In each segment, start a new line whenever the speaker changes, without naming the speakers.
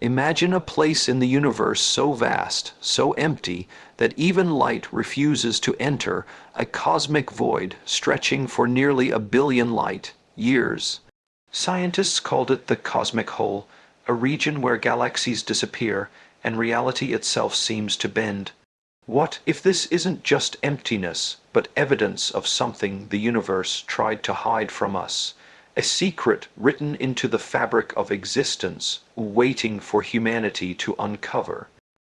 Imagine a place in the universe so vast, so empty, that even light refuses to enter, a cosmic void stretching for nearly 1 billion light years. Scientists called it the cosmichole, a region where galaxies disappear and reality itself seems to bend. What if this isn't just emptiness, but evidence of something the universe tried to hide from us? A secret written into the fabric of existence, waiting for humanity to uncover.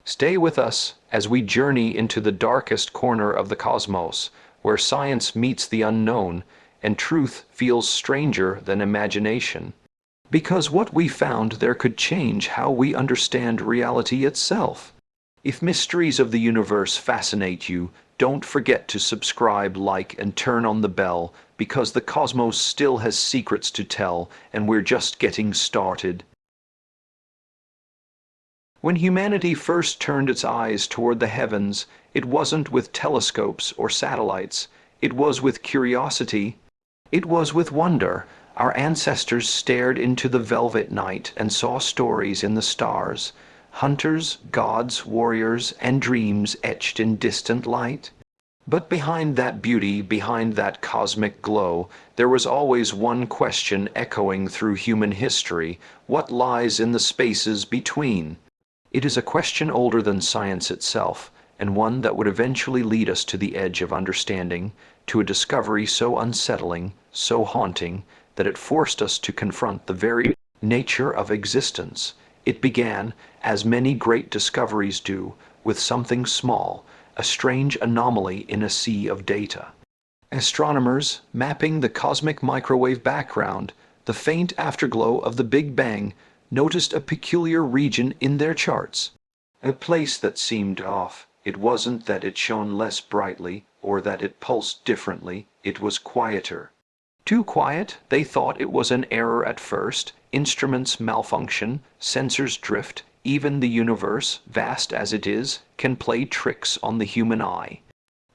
Stay with us as we journey into the darkest corner of the cosmos, where science meets the unknown, and truth feels stranger than imagination. Because what we found there could change how we understand reality itself. If mysteries of the universe fascinate you, don't forget to subscribe, like, and turn on the bell, because the cosmos still has secrets to tell, and we're just getting started. When humanity first turned its eyes toward the heavens, it wasn't with telescopes or satellites. It was with curiosity. It was with wonder. Our ancestors stared into the velvet night and saw stories in the stars. Hunters, gods, warriors, and dreams etched in distant light. But behind that beauty, behind that cosmic glow, there was always one question echoing through human history: what lies in the spaces between? It is a question older than science itself, and one that would eventually lead us to the edge of understanding, to a discovery so unsettling, so haunting, that it forced us to confront the very nature of existence. It began, as many great discoveries do, with something small, a strange anomaly in a sea of data. Astronomers, mapping the cosmic microwave background, the faint afterglow of the Big Bang, noticed a peculiar region in their charts. A place that seemed off. It wasn't that it shone less brightly, or that it pulsed differently, it was quieter. Too quiet. They thought it was an error at first. Instruments malfunction, sensors drift, even the universe, vast as it is, can play tricks on the human eye.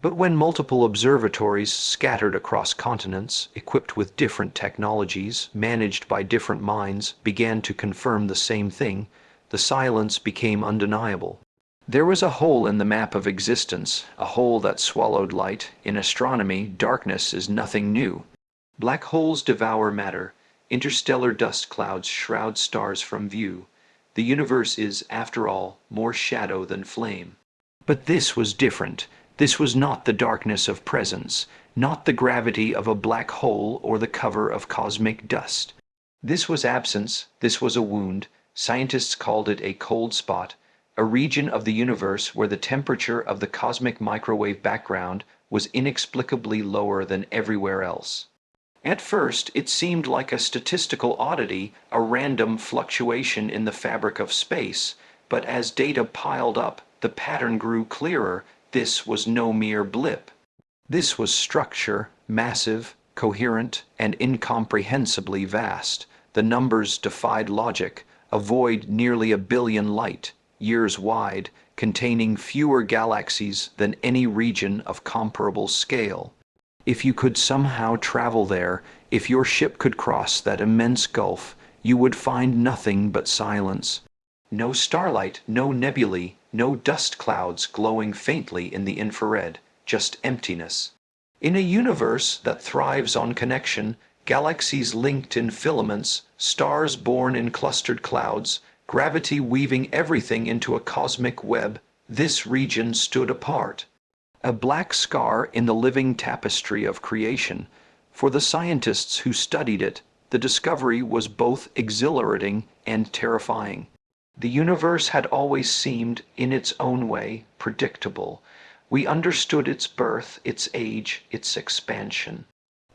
But when multiple observatories scattered across continents, equipped with different technologies, managed by different minds, began to confirm the same thing, the silence became undeniable. There was a hole in the map of existence, a hole that swallowed light. In astronomy, darkness is nothing new. Black holes devour matter. Interstellar dust clouds shroud stars from view. The universe is, after all, more shadow than flame. But this was different. This was not the darkness of presence, not the gravity of a black hole or the cover of cosmic dust. This was absence, this was a wound. Scientists called it a cold spot, a region of the universe where the temperature of the cosmic microwave background was inexplicably lower than everywhere else. At first, it seemed like a statistical oddity, a random fluctuation in the fabric of space, but as data piled up, the pattern grew clearer. This was no mere blip. This was structure, massive, coherent, and incomprehensibly vast. The numbers defied logic, a void nearly 1 billion light years wide, containing fewer galaxies than any region of comparable scale. If you could somehow travel there, if your ship could cross that immense gulf, you would find nothing but silence. No starlight, no nebulae, no dust clouds glowing faintly in the infrared, just emptiness. In a universe that thrives on connection, galaxies linked in filaments, stars born in clustered clouds, gravity weaving everything into a cosmic web, this region stood apart. A black scar in the living tapestry of creation. For the scientists who studied it, the discovery was both exhilarating and terrifying. The universe had always seemed, in its own way, predictable. We understood its birth, its age, its expansion.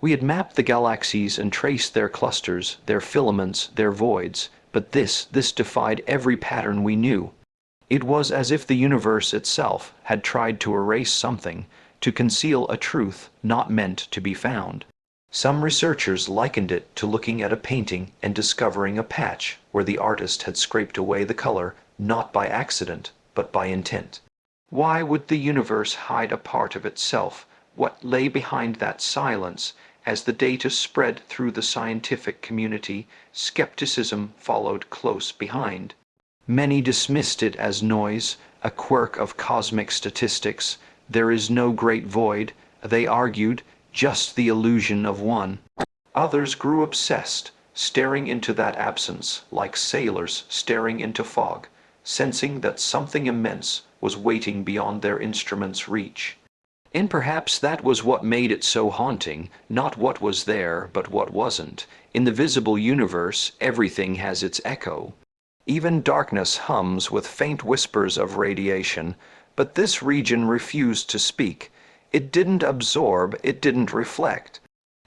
We had mapped the galaxies and traced their clusters, their filaments, their voids, but this defied every pattern we knew. It was as if the universe itself had tried to erase something, to conceal a truth not meant to be found. Some researchers likened it to looking at a painting and discovering a patch where the artist had scraped away the color, not by accident, but by intent. Why would the universe hide a part of itself? What lay behind that silence? As the data spread through the scientific community, skepticism followed close behind. Many dismissed it as noise, a quirk of cosmic statistics. There is no great void, they argued, just the illusion of one. Others grew obsessed, staring into that absence, like sailors staring into fog, sensing that something immense was waiting beyond their instruments' reach. And perhaps that was what made it so haunting, not what was there, but what wasn't. In the visible universe, everything has its echo. Even darkness hums with faint whispers of radiation, but this region refused to speak. It didn't absorb, it didn't reflect.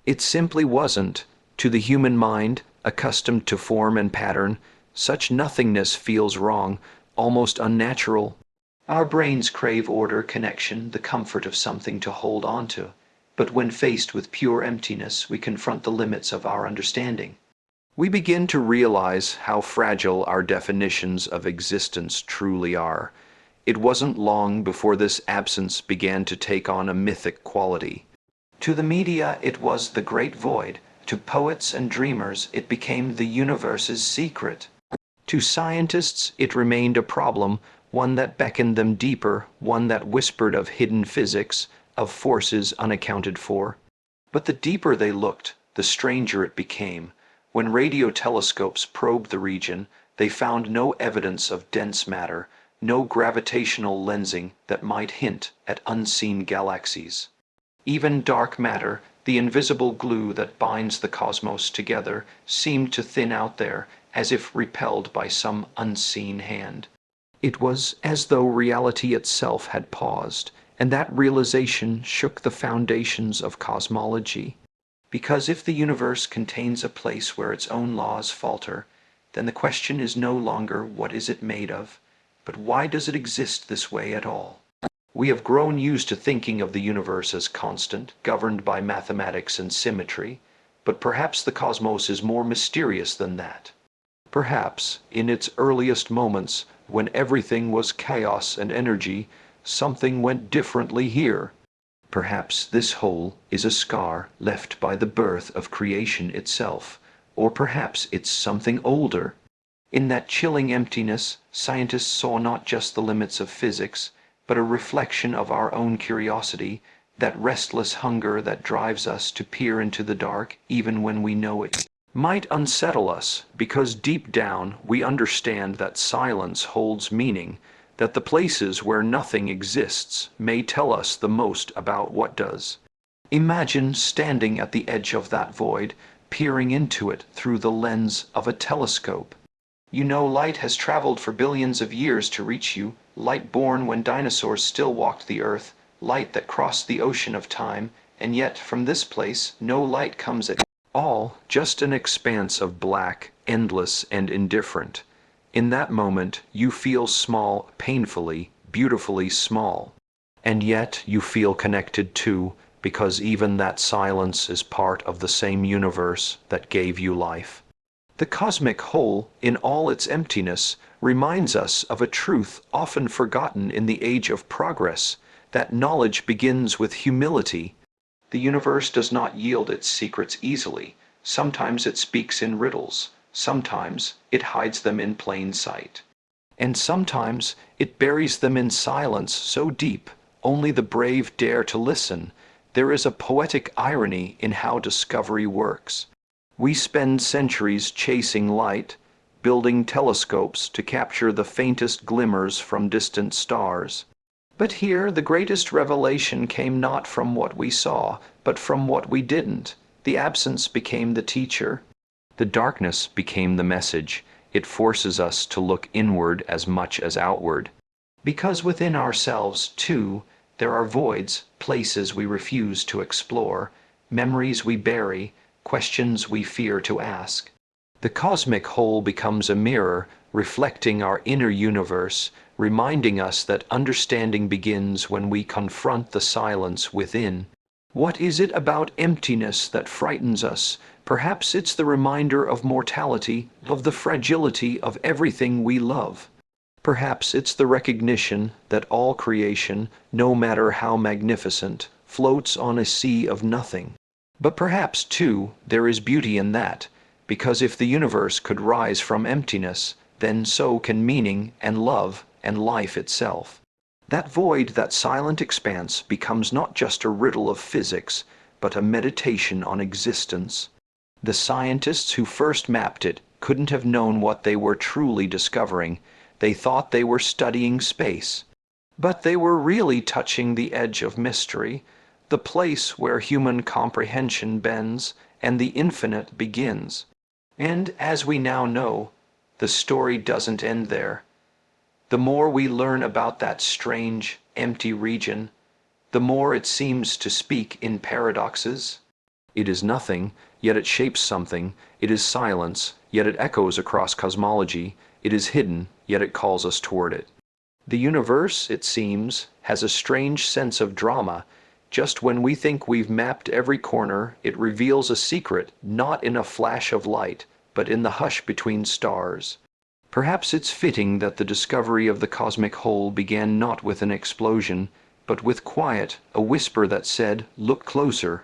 It simply wasn't. To the human mind, accustomed to form and pattern, such nothingness feels wrong, almost unnatural. Our brains crave order, connection, the comfort of something to hold on to. But when faced with pure emptiness, we confront the limits of our understanding. We begin to realize how fragile our definitions of existence truly are. It wasn't long before this absence began to take on a mythic quality. To the media, it was the great void. To poets and dreamers, it became the universe's secret. To scientists, it remained a problem, one that beckoned them deeper, one that whispered of hidden physics, of forces unaccounted for. But the deeper they looked, the stranger it became. When radio telescopes probed the region, they found no evidence of dense matter, no gravitational lensing that might hint at unseen galaxies. Even dark matter, the invisible glue that binds the cosmos together, seemed to thin out there, as if repelled by some unseen hand. It was as though reality itself had paused, and that realization shook the foundations of cosmology. Because if the universe contains a place where its own laws falter, then the question is no longer what is it made of, but why does it exist this way at all? We have grown used to thinking of the universe as constant, governed by mathematics and symmetry, but perhaps the cosmos is more mysterious than that. Perhaps, in its earliest moments, when everything was chaos and energy, something went differently here. Perhaps this hole is a scar left by the birth of creation itself, or perhaps it's something older. In that chilling emptiness, scientists saw not just the limits of physics, but a reflection of our own curiosity, that restless hunger that drives us to peer into the dark even when we know it might unsettle us, because deep down we understand that silence holds meaning, that the places where nothing exists may tell us the most about what does. Imagine standing at the edge of that void, peering into it through the lens of a telescope. You know light has traveled for billions of years to reach you, light born when dinosaurs still walked the earth, light that crossed the ocean of time, and yet from this place no light comes at all, just an expanse of black, endless and indifferent. In that moment you feel small, painfully, beautifully small. And yet you feel connected too, because even that silence is part of the same universe that gave you life. The cosmic whole, in all its emptiness, reminds us of a truth often forgotten in the age of progress, that knowledge begins with humility. The universe does not yield its secrets easily. Sometimes it speaks in riddles. Sometimes it hides them in plain sight. And sometimes it buries them in silence so deep, only the brave dare to listen. There is a poetic irony in how discovery works. We spend centuries chasing light, building telescopes to capture the faintest glimmers from distant stars. But here the greatest revelation came not from what we saw, but from what we didn't. The absence became the teacher. The darkness became the message. It forces us to look inward as much as outward. Because within ourselves, too, there are voids, places we refuse to explore, memories we bury, questions we fear to ask. The cosmic whole becomes a mirror, reflecting our inner universe, reminding us that understanding begins when we confront the silence within. What is it about emptiness that frightens us? Perhaps it's the reminder of mortality, of the fragility of everything we love. Perhaps it's the recognition that all creation, no matter how magnificent, floats on a sea of nothing. But perhaps, too, there is beauty in that, because if the universe could rise from emptiness, then so can meaning and love and life itself. That void, that silent expanse, becomes not just a riddle of physics, but a meditation on existence. The scientists who first mapped it couldn't have known what they were truly discovering. They thought they were studying space. But they were really touching the edge of mystery, the place where human comprehension bends and the infinite begins. And as we now know, the story doesn't end there. The more we learn about that strange, empty region, the more it seems to speak in paradoxes. It is nothing, yet it shapes something. It is silence, yet it echoes across cosmology. It is hidden, yet it calls us toward it. The universe, it seems, has a strange sense of drama. Just when we think we've mapped every corner, it reveals a secret, not in a flash of light, but in the hush between stars. Perhaps it's fitting that the discovery of the cosmic whole began not with an explosion, but with quiet, a whisper that said, "Look closer."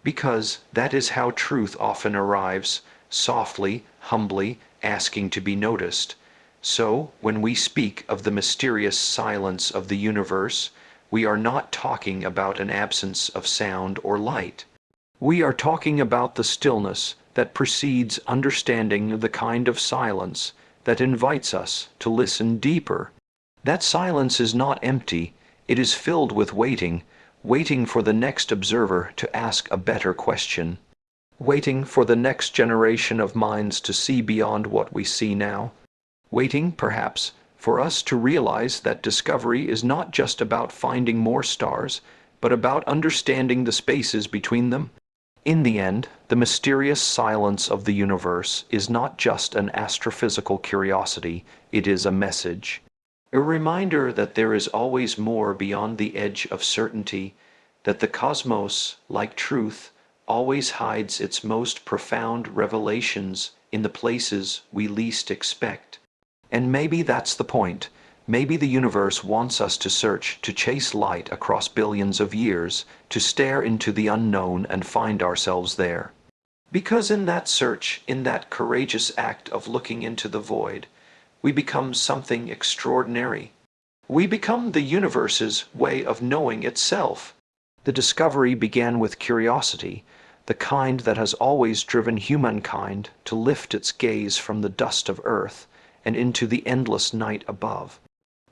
Because that is how truth often arrives, softly, humbly, asking to be noticed. So, when we speak of the mysterious silence of the universe, we are not talking about an absence of sound or light. We are talking about the stillness that precedes understanding, the kind of silence that invites us to listen deeper. That silence is not empty, it is filled with waiting, waiting for the next observer to ask a better question, waiting for the next generation of minds to see beyond what we see now, waiting, perhaps, for us to realize that discovery is not just about finding more stars, but about understanding the spaces between them. In the end, the mysterious silence of the universe is not just an astrophysical curiosity, it is a message. A reminder that there is always more beyond the edge of certainty, that the cosmos, like truth, always hides its most profound revelations in the places we least expect. And maybe that's the point. Maybe the universe wants us to search, to chase light across billions of years, to stare into the unknown and find ourselves there. Because in that search, in that courageous act of looking into the void, we become something extraordinary. We become the universe's way of knowing itself. The discovery began with curiosity, the kind that has always driven humankind to lift its gaze from the dust of Earth and into the endless night above.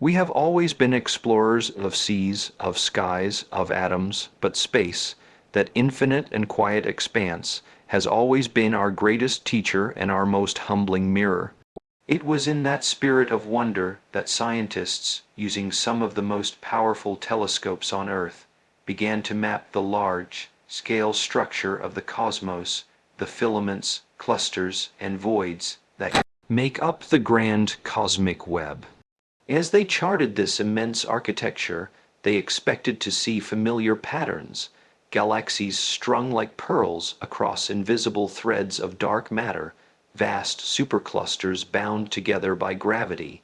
We have always been explorers of seas, of skies, of atoms, but space, that infinite and quiet expanse, has always been our greatest teacher and our most humbling mirror. It was in that spirit of wonder that scientists, using some of the most powerful telescopes on Earth, began to map the large-scale structure of the cosmos, the filaments, clusters, and voids that make up the grand cosmic web. As they charted this immense architecture, they expected to see familiar patterns, galaxies strung like pearls across invisible threads of dark matter, vast superclusters bound together by gravity.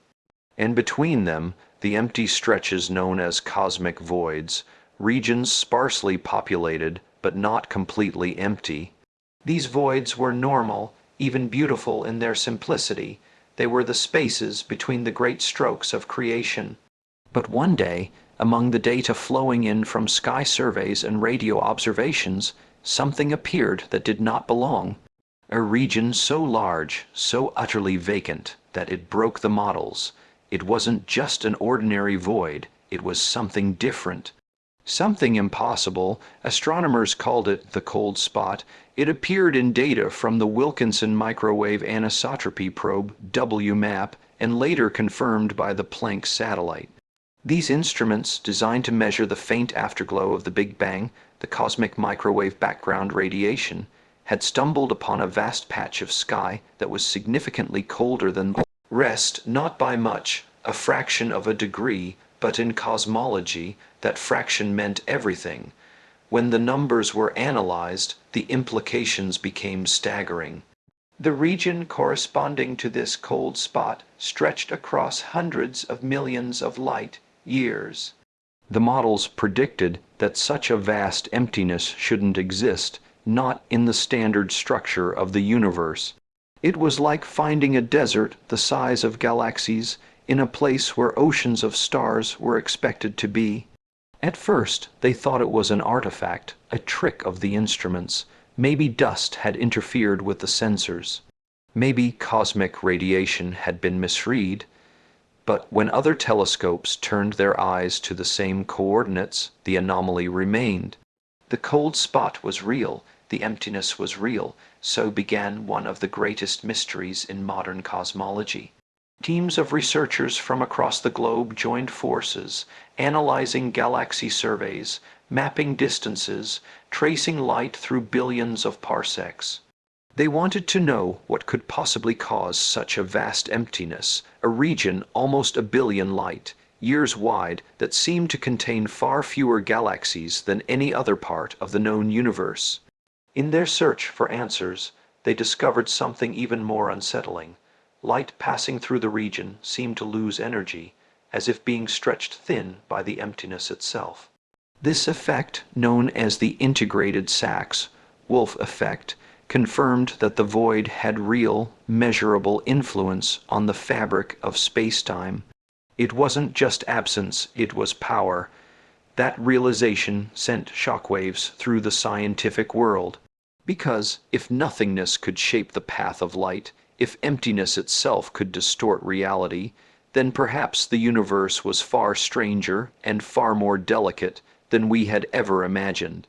And between them, the empty stretches known as cosmic voids, regions sparsely populated but not completely empty. These voids were normal, even beautiful in their simplicity. They were the spaces between the great strokes of creation. But one day, among the data flowing in from sky surveys and radio observations, something appeared that did not belong. A region so large, so utterly vacant, that it broke the models. It wasn't just an ordinary void, it was something different. Something impossible. Astronomers called it the cold spot. It appeared in data from the Wilkinson microwave anisotropy probe WMAP and later confirmed by the Planck satellite. These instruments, designed to measure the faint afterglow of the Big Bang, the cosmic microwave background radiation, had stumbled upon a vast patch of sky that was significantly colder than the rest, not by much, a fraction of a degree, but in cosmology, that fraction meant everything. When the numbers were analyzed, the implications became staggering. The region corresponding to this cold spot stretched across hundreds of millions of light years. The models predicted that such a vast emptiness shouldn't exist, not in the standard structure of the universe. It was like finding a desert the size of galaxies in a place where oceans of stars were expected to be. At first, they thought it was an artifact, a trick of the instruments. Maybe dust had interfered with the sensors. Maybe cosmic radiation had been misread. But when other telescopes turned their eyes to the same coordinates, the anomaly remained. The cold spot was real, the emptiness was real, so began one of the greatest mysteries in modern cosmology. Teams of researchers from across the globe joined forces, analyzing galaxy surveys, mapping distances, tracing light through billions of parsecs. They wanted to know what could possibly cause such a vast emptiness, a region almost a billion light years wide that seemed to contain far fewer galaxies than any other part of the known universe. In their search for answers, they discovered something even more unsettling. Light passing through the region seemed to lose energy, as if being stretched thin by the emptiness itself. This effect, known as the integrated Sachs-Wolf effect, confirmed that the void had real, measurable influence on the fabric of space-time. It wasn't just absence, it was power. That realization sent shockwaves through the scientific world. Because if nothingness could shape the path of light, if emptiness itself could distort reality, then perhaps the universe was far stranger and far more delicate than we had ever imagined.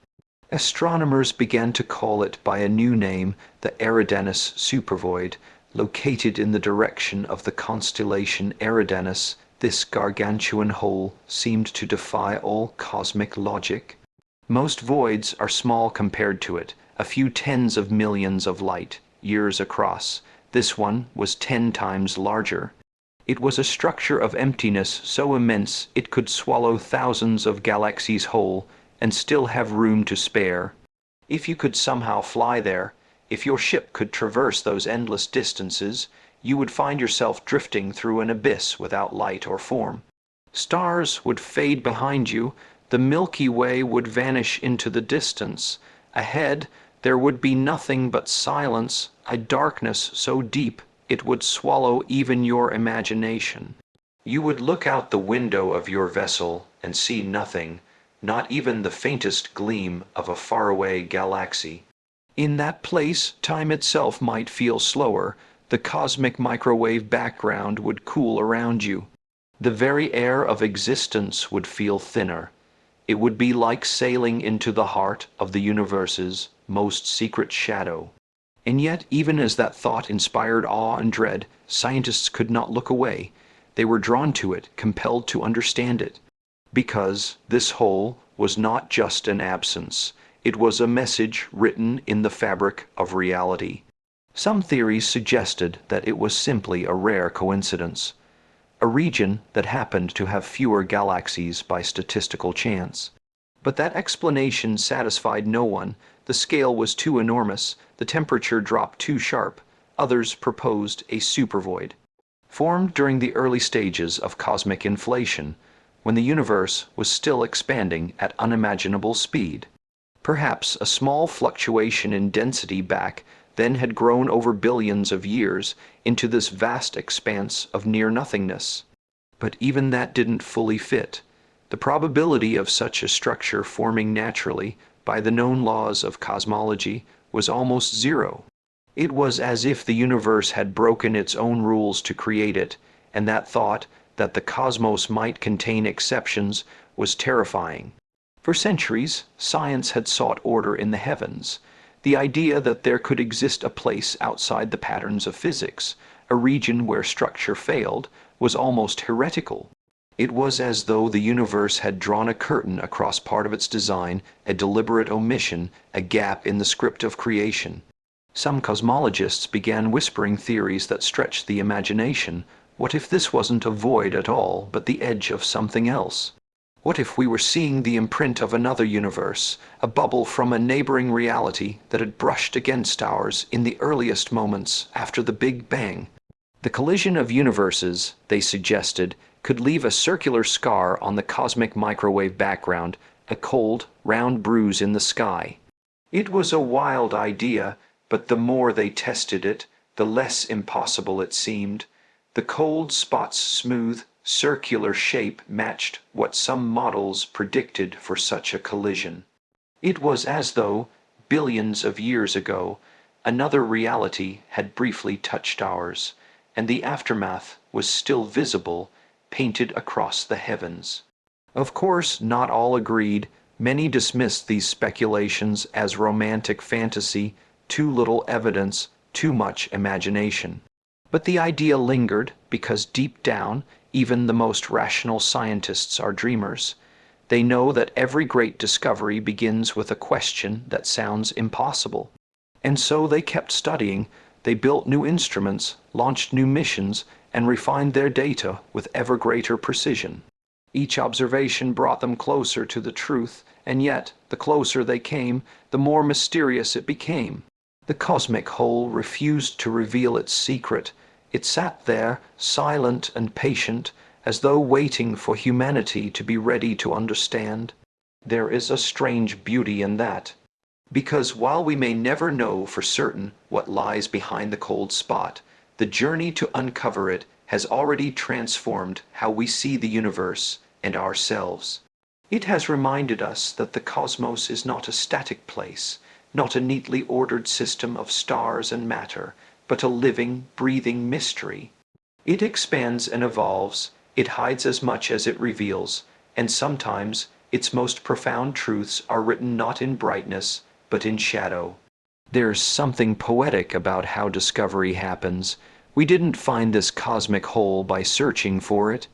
Astronomers began to call it by a new name, the Eridanus supervoid, located in the direction of the constellation Eridanus. This gargantuan hole seemed to defy all cosmic logic. Most voids are small compared to it, a few tens of millions of light years across. This one was 10 times larger. It was a structure of emptiness so immense it could swallow thousands of galaxies whole and still have room to spare. If you could somehow fly there, if your ship could traverse those endless distances, you would find yourself drifting through an abyss without light or form. Stars would fade behind you, the Milky Way would vanish into the distance. Ahead, there would be nothing but silence, a darkness so deep it would swallow even your imagination. You would look out the window of your vessel and see nothing, not even the faintest gleam of a faraway galaxy. In that place, time itself might feel slower. The cosmic microwave background would cool around you. The very air of existence would feel thinner. It would be like sailing into the heart of the universe's most secret shadow. And yet, even as that thought inspired awe and dread, scientists could not look away. They were drawn to it, compelled to understand it. Because this hole was not just an absence. It was a message written in the fabric of reality. Some theories suggested that it was simply a rare coincidence, a region that happened to have fewer galaxies by statistical chance. But that explanation satisfied no one. The scale was too enormous, the temperature dropped too sharp. Others proposed a supervoid, formed during the early stages of cosmic inflation, when the universe was still expanding at unimaginable speed. Perhaps a small fluctuation in density back then had grown over billions of years into this vast expanse of near-nothingness. But even that didn't fully fit. The probability of such a structure forming naturally by the known laws of cosmology was almost zero. It was as if the universe had broken its own rules to create it, and that thought that the cosmos might contain exceptions was terrifying. For centuries, science had sought order in the heavens. The idea that there could exist a place outside the patterns of physics, a region where structure failed, was almost heretical. It was as though the universe had drawn a curtain across part of its design, a deliberate omission, a gap in the script of creation. Some cosmologists began whispering theories that stretched the imagination. What if this wasn't a void at all, but the edge of something else? What if we were seeing the imprint of another universe, a bubble from a neighboring reality that had brushed against ours in the earliest moments after the Big Bang? The collision of universes, they suggested, could leave a circular scar on the cosmic microwave background, a cold, round bruise in the sky. It was a wild idea, but the more they tested it, the less impossible it seemed. The cold spot's smooth, circular shape matched what some models predicted for such a collision. It was as though, billions of years ago, another reality had briefly touched ours, and the aftermath was still visible, painted across the heavens. Of course, not all agreed. Many dismissed these speculations as romantic fantasy, too little evidence, too much imagination. But the idea lingered because deep down, even the most rational scientists are dreamers. They know that every great discovery begins with a question that sounds impossible. And so they kept studying, they built new instruments, launched new missions, and refined their data with ever greater precision. Each observation brought them closer to the truth, and yet, the closer they came, the more mysterious it became. The cosmichole refused to reveal its secret. It sat there, silent and patient, as though waiting for humanity to be ready to understand. There is a strange beauty in that, because while we may never know for certain what lies behind the cold spot, the journey to uncover it has already transformed how we see the universe and ourselves. It has reminded us that the cosmos is not a static place, not a neatly ordered system of stars and matter, but a living, breathing mystery. It expands and evolves, it hides as much as it reveals, and sometimes its most profound truths are written not in brightness, but in shadow. There's something poetic about how discovery happens. We didn't find this cosmic hole by searching for it.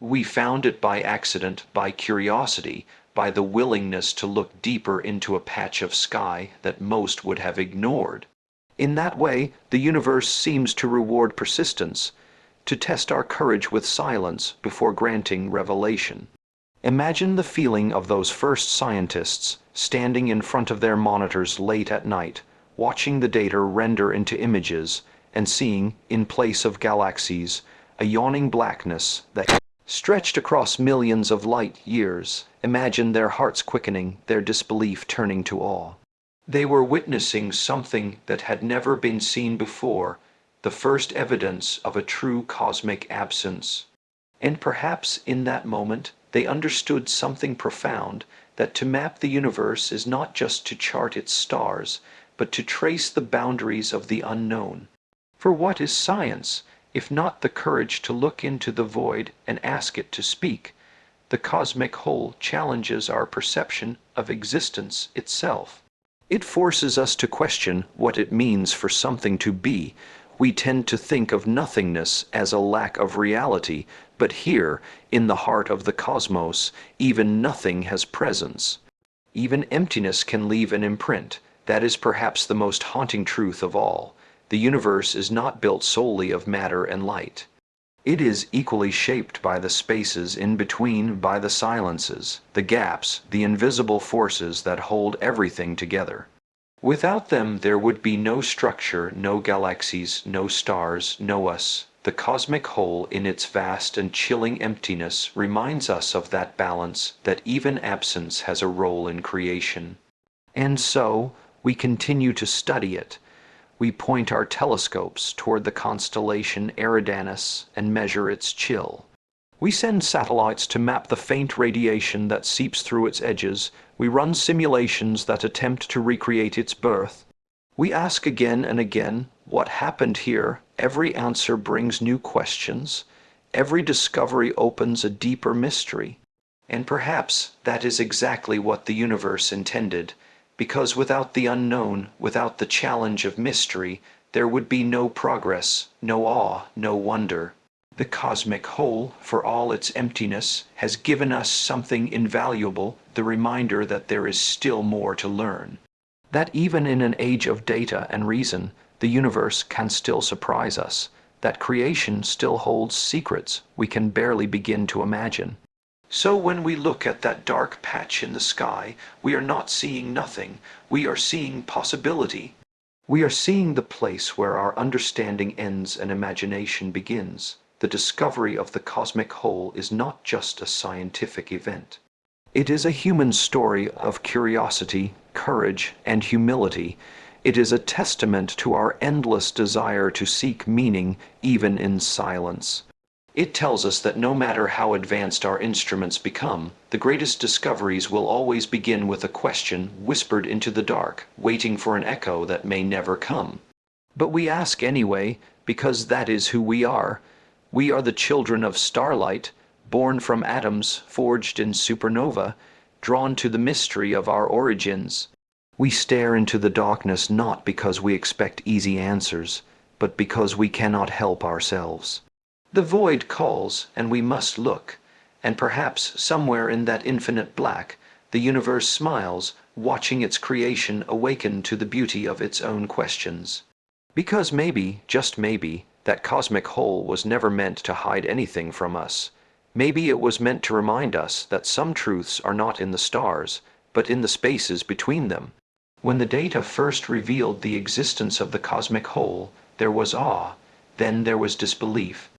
We found it by accident, by curiosity, by the willingness to look deeper into a patch of sky that most would have ignored. In that way, the universe seems to reward persistence, to test our courage with silence before granting revelation. Imagine the feeling of those first scientists standing in front of their monitors late at night, watching the data render into images, and seeing, in place of galaxies, a yawning blackness that stretched across millions of light years. Imagine their hearts quickening, their disbelief turning to awe. They were witnessing something that had never been seen before, the first evidence of a true cosmic absence. And perhaps in that moment they understood something profound, that to map the universe is not just to chart its stars, but to trace the boundaries of the unknown. For what is science, if not the courage to look into the void and ask it to speak? The cosmic whole challenges our perception of existence itself. It forces us to question what it means for something to be. We tend to think of nothingness as a lack of reality, but here, in the heart of the cosmos, even nothing has presence. Even emptiness can leave an imprint. That is perhaps the most haunting truth of all. The universe is not built solely of matter and light. It is equally shaped by the spaces in between, by the silences, the gaps, the invisible forces that hold everything together. Without them there would be no structure, no galaxies, no stars, no us. The cosmic whole in its vast and chilling emptiness reminds us of that balance, that even absence has a role in creation. And so, we continue to study it. We point our telescopes toward the constellation Eridanus and measure its chill. We send satellites to map the faint radiation that seeps through its edges. We run simulations that attempt to recreate its birth. We ask again and again, what happened here? Every answer brings new questions. Every discovery opens a deeper mystery. And perhaps that is exactly what the universe intended, because without the unknown, without the challenge of mystery, there would be no progress, no awe, no wonder. The cosmic whole, for all its emptiness, has given us something invaluable, the reminder that there is still more to learn. That even in an age of data and reason, the universe can still surprise us, that creation still holds secrets we can barely begin to imagine. So when we look at that dark patch in the sky, we are not seeing nothing, we are seeing possibility. We are seeing the place where our understanding ends and imagination begins. The discovery of the cosmic whole is not just a scientific event. It is a human story of curiosity, courage, and humility. It is a testament to our endless desire to seek meaning even in silence. It tells us that no matter how advanced our instruments become, the greatest discoveries will always begin with a question whispered into the dark, waiting for an echo that may never come. But we ask anyway, because that is who we are. We are the children of starlight, born from atoms forged in supernova, drawn to the mystery of our origins. We stare into the darkness not because we expect easy answers, but because we cannot help ourselves. The void calls, and we must look, and perhaps somewhere in that infinite black, the universe smiles, watching its creation awaken to the beauty of its own questions. Because maybe, just maybe, that cosmic hole was never meant to hide anything from us. Maybe it was meant to remind us that some truths are not in the stars, but in the spaces between them. When the data first revealed the existence of the cosmic hole, there was awe, then there was disbelief.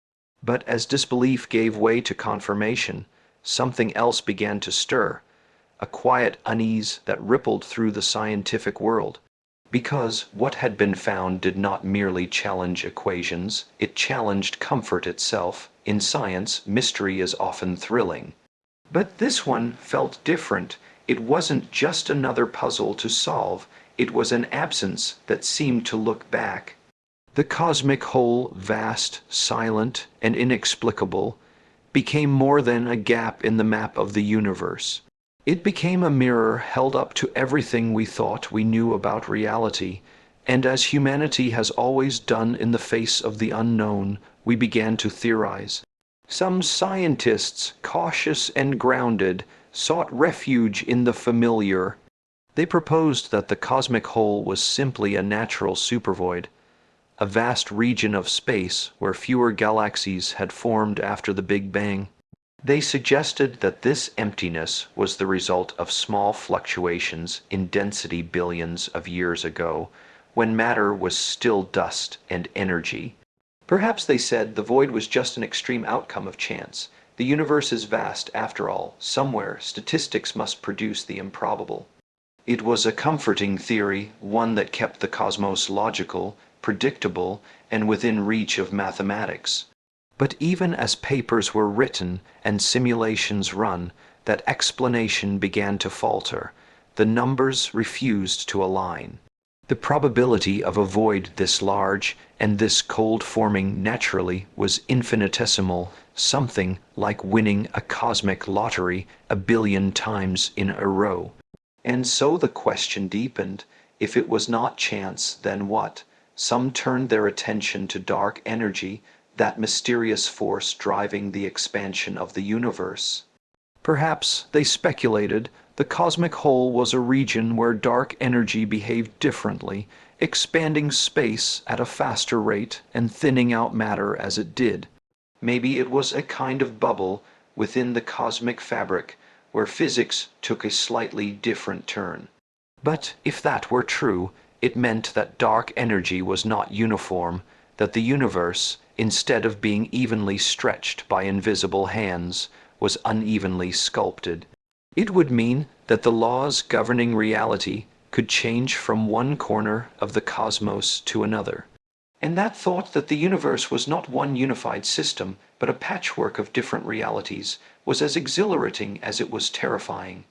But as disbelief gave way to confirmation, something else began to stir, a quiet unease that rippled through the scientific world. Because what had been found did not merely challenge equations, it challenged comfort itself. In science, mystery is often thrilling. But this one felt different. It wasn't just another puzzle to solve, it was an absence that seemed to look back. The cosmic hole, vast, silent, and inexplicable, became more than a gap in the map of the universe. It became a mirror held up to everything we thought we knew about reality, and as humanity has always done in the face of the unknown, we began to theorize. Some scientists, cautious and grounded, sought refuge in the familiar. They proposed that the cosmic hole was simply a natural supervoid, a vast region of space where fewer galaxies had formed after the Big Bang. They suggested that this emptiness was the result of small fluctuations in density billions of years ago, when matter was still dust and energy. Perhaps, they said, the void was just an extreme outcome of chance. The universe is vast, after all. Somewhere, statistics must produce the improbable. It was a comforting theory, one that kept the cosmos logical, predictable, and within reach of mathematics. But even as papers were written and simulations run, that explanation began to falter. The numbers refused to align. The probability of a void this large and this cold forming naturally was infinitesimal, something like winning a cosmic lottery 1 billion times in a row. And so the question deepened. If it was not chance, then what? Some turned their attention to dark energy, that mysterious force driving the expansion of the universe. Perhaps, they speculated, the cosmic hole was a region where dark energy behaved differently, expanding space at a faster rate and thinning out matter as it did. Maybe it was a kind of bubble within the cosmic fabric where physics took a slightly different turn. But if that were true, it meant that dark energy was not uniform, that the universe, instead of being evenly stretched by invisible hands, was unevenly sculpted. It would mean that the laws governing reality could change from one corner of the cosmos to another. And that thought that the universe was not one unified system, but a patchwork of different realities, was as exhilarating as it was terrifying.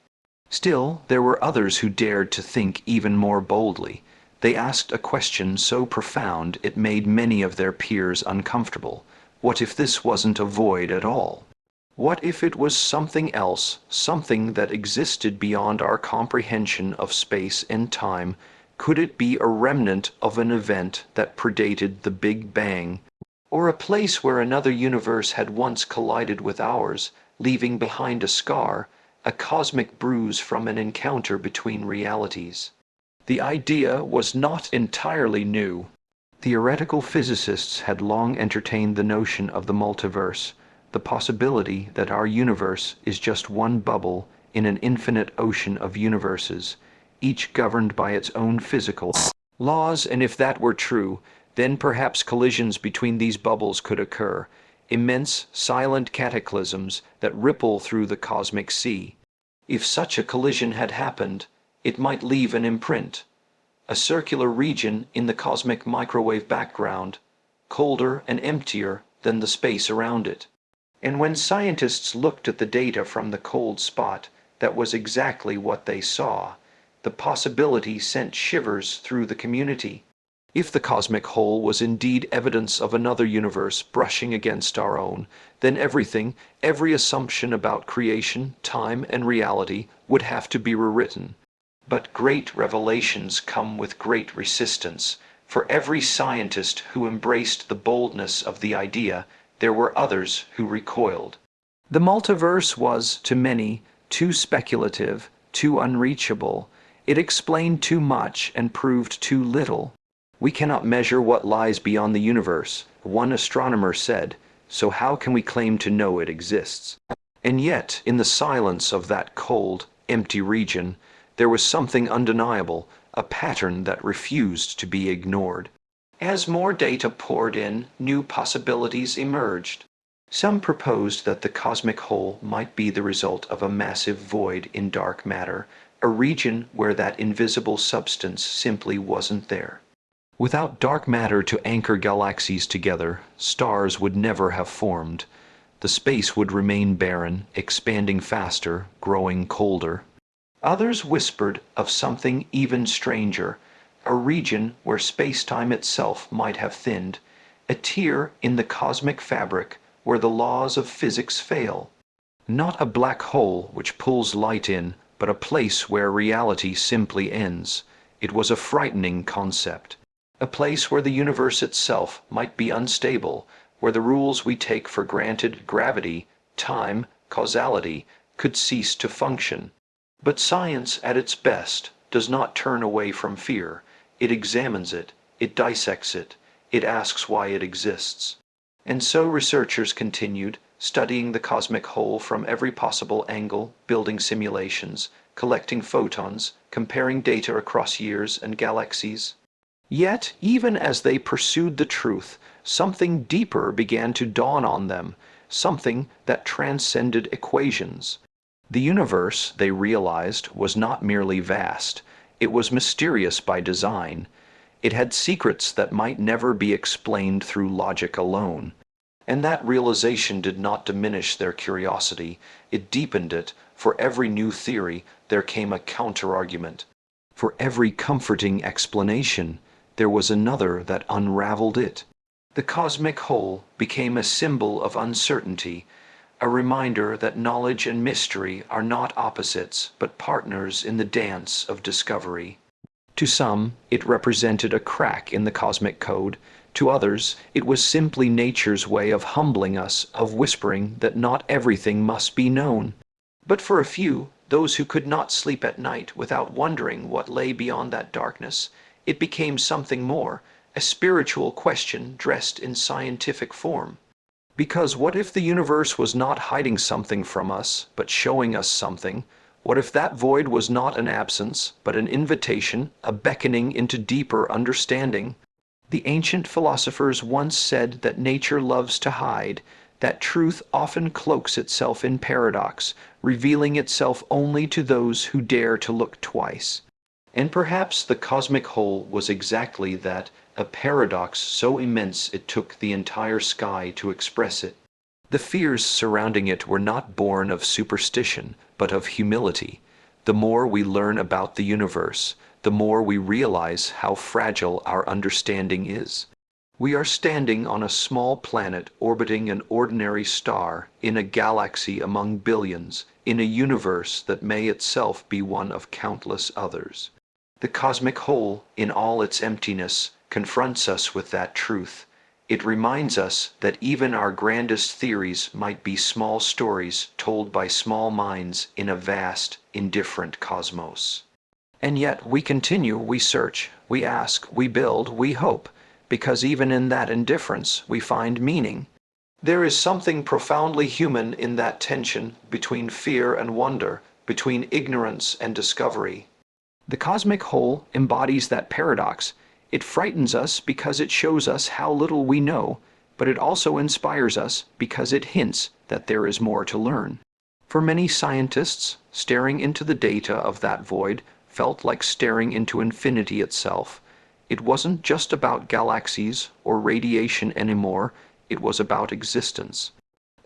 Still, there were others who dared to think even more boldly. They asked a question so profound it made many of their peers uncomfortable. What if this wasn't a void at all? What if it was something else, something that existed beyond our comprehension of space and time? Could it be a remnant of an event that predated the Big Bang, or a place where another universe had once collided with ours, leaving behind a scar, a cosmic bruise from an encounter between realities? The idea was not entirely new. Theoretical physicists had long entertained the notion of the multiverse, the possibility that our universe is just one bubble in an infinite ocean of universes, each governed by its own physical laws. And if that were true, then perhaps collisions between these bubbles could occur, immense silent cataclysms that ripple through the cosmic sea. If such a collision had happened, it might leave an imprint, a circular region in the cosmic microwave background, colder and emptier than the space around it. And when scientists looked at the data from the cold spot, that was exactly what they saw. The possibility sent shivers through the community. If the cosmic hole was indeed evidence of another universe brushing against our own, then everything, every assumption about creation, time, and reality would have to be rewritten. But great revelations come with great resistance. For every scientist who embraced the boldness of the idea, there were others who recoiled. The multiverse was, to many, too speculative, too unreachable. It explained too much and proved too little. We cannot measure what lies beyond the universe, one astronomer said, so how can we claim to know it exists? And yet, in the silence of that cold, empty region, there was something undeniable, a pattern that refused to be ignored. As more data poured in, new possibilities emerged. Some proposed that the cosmic hole might be the result of a massive void in dark matter, a region where that invisible substance simply wasn't there. Without dark matter to anchor galaxies together, stars would never have formed. The space would remain barren, expanding faster, growing colder. Others whispered of something even stranger, a region where space-time itself might have thinned, a tear in the cosmic fabric where the laws of physics fail. Not a black hole which pulls light in, but a place where reality simply ends. It was a frightening concept. A place where the universe itself might be unstable, where the rules we take for granted, gravity, time, causality, could cease to function. But science at its best does not turn away from fear. It examines it, it dissects it, it asks why it exists. And so researchers continued, studying the cosmic hole from every possible angle, building simulations, collecting photons, comparing data across years and galaxies. Yet, even as they pursued the truth, something deeper began to dawn on them, something that transcended equations. The universe, they realized, was not merely vast, it was mysterious by design. It had secrets that might never be explained through logic alone. And that realization did not diminish their curiosity, it deepened it. For every new theory, there came a counterargument. For every comforting explanation, there was another that unraveled it. The cosmic hole became a symbol of uncertainty, a reminder that knowledge and mystery are not opposites, but partners in the dance of discovery. To some, it represented a crack in the cosmic code. To others, it was simply nature's way of humbling us, of whispering that not everything must be known. But for a few, those who could not sleep at night without wondering what lay beyond that darkness, it became something more, a spiritual question dressed in scientific form. Because what if the universe was not hiding something from us, but showing us something? What if that void was not an absence, but an invitation, a beckoning into deeper understanding? The ancient philosophers once said that nature loves to hide, that truth often cloaks itself in paradox, revealing itself only to those who dare to look twice. And perhaps the cosmic hole was exactly that, a paradox so immense it took the entire sky to express it. The fears surrounding it were not born of superstition, but of humility. The more we learn about the universe, the more we realize how fragile our understanding is. We are standing on a small planet orbiting an ordinary star, in a galaxy among billions, in a universe that may itself be one of countless others. The cosmic hole, in all its emptiness, confronts us with that truth. It reminds us that even our grandest theories might be small stories told by small minds in a vast, indifferent cosmos. And yet we continue, we search, we ask, we build, we hope, because even in that indifference we find meaning. There is something profoundly human in that tension between fear and wonder, between ignorance and discovery. The cosmic hole embodies that paradox. It frightens us because it shows us how little we know, but it also inspires us because it hints that there is more to learn. For many scientists, staring into the data of that void felt like staring into infinity itself. It wasn't just about galaxies or radiation anymore, it was about existence.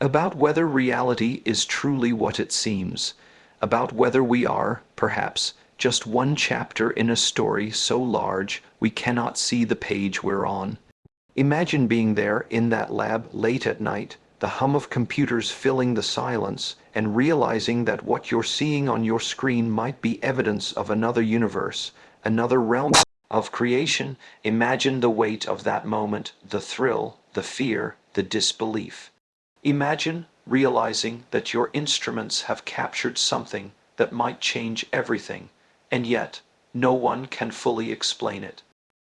About whether reality is truly what it seems. About whether we are, perhaps, just one chapter in a story so large we cannot see the page we're on. Imagine being there in that lab late at night, the hum of computers filling the silence, and realizing that what you're seeing on your screen might be evidence of another universe, another realm of creation. Imagine the weight of that moment, the thrill, the fear, the disbelief. Imagine realizing that your instruments have captured something that might change everything, and yet no one can fully explain it.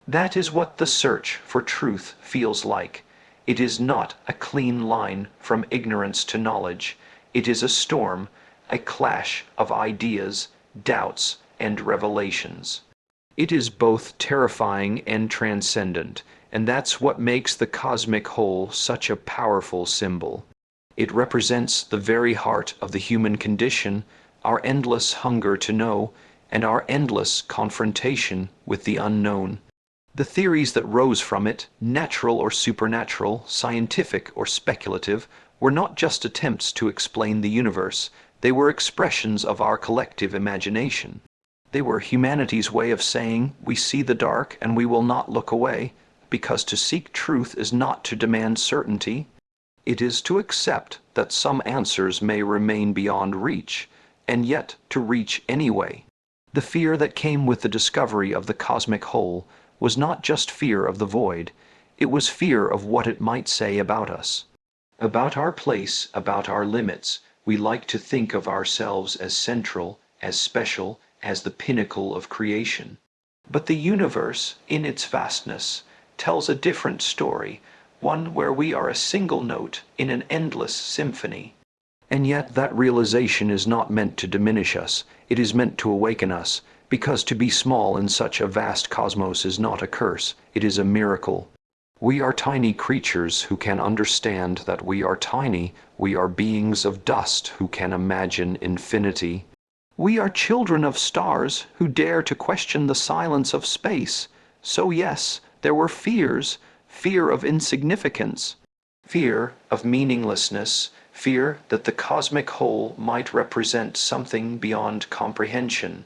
That is what the search for truth feels like. It is not a clean line from ignorance to knowledge. It is a storm, a clash of ideas, doubts, and revelations. It is both terrifying and transcendent, and that's what makes the cosmic whole such a powerful symbol. It represents the very heart of the human condition, our endless hunger to know, and our endless confrontation with the unknown. The theories that rose from it, natural or supernatural, scientific or speculative, were not just attempts to explain the universe, they were expressions of our collective imagination. They were humanity's way of saying, we see the dark and we will not look away, because to seek truth is not to demand certainty. It is to accept that some answers may remain beyond reach, and yet to reach anyway. The fear that came with the discovery of the cosmic whole was not just fear of the void, it was fear of what it might say about us. About our place, about our limits. We like to think of ourselves as central, as special, as the pinnacle of creation. But the universe, in its vastness, tells a different story, one where we are a single note in an endless symphony. And yet that realization is not meant to diminish us, it is meant to awaken us, because to be small in such a vast cosmos is not a curse, it is a miracle. We are tiny creatures who can understand that we are tiny, we are beings of dust who can imagine infinity. We are children of stars who dare to question the silence of space. So yes, there were fears, fear of insignificance, fear of meaninglessness, fear that the cosmic whole might represent something beyond comprehension.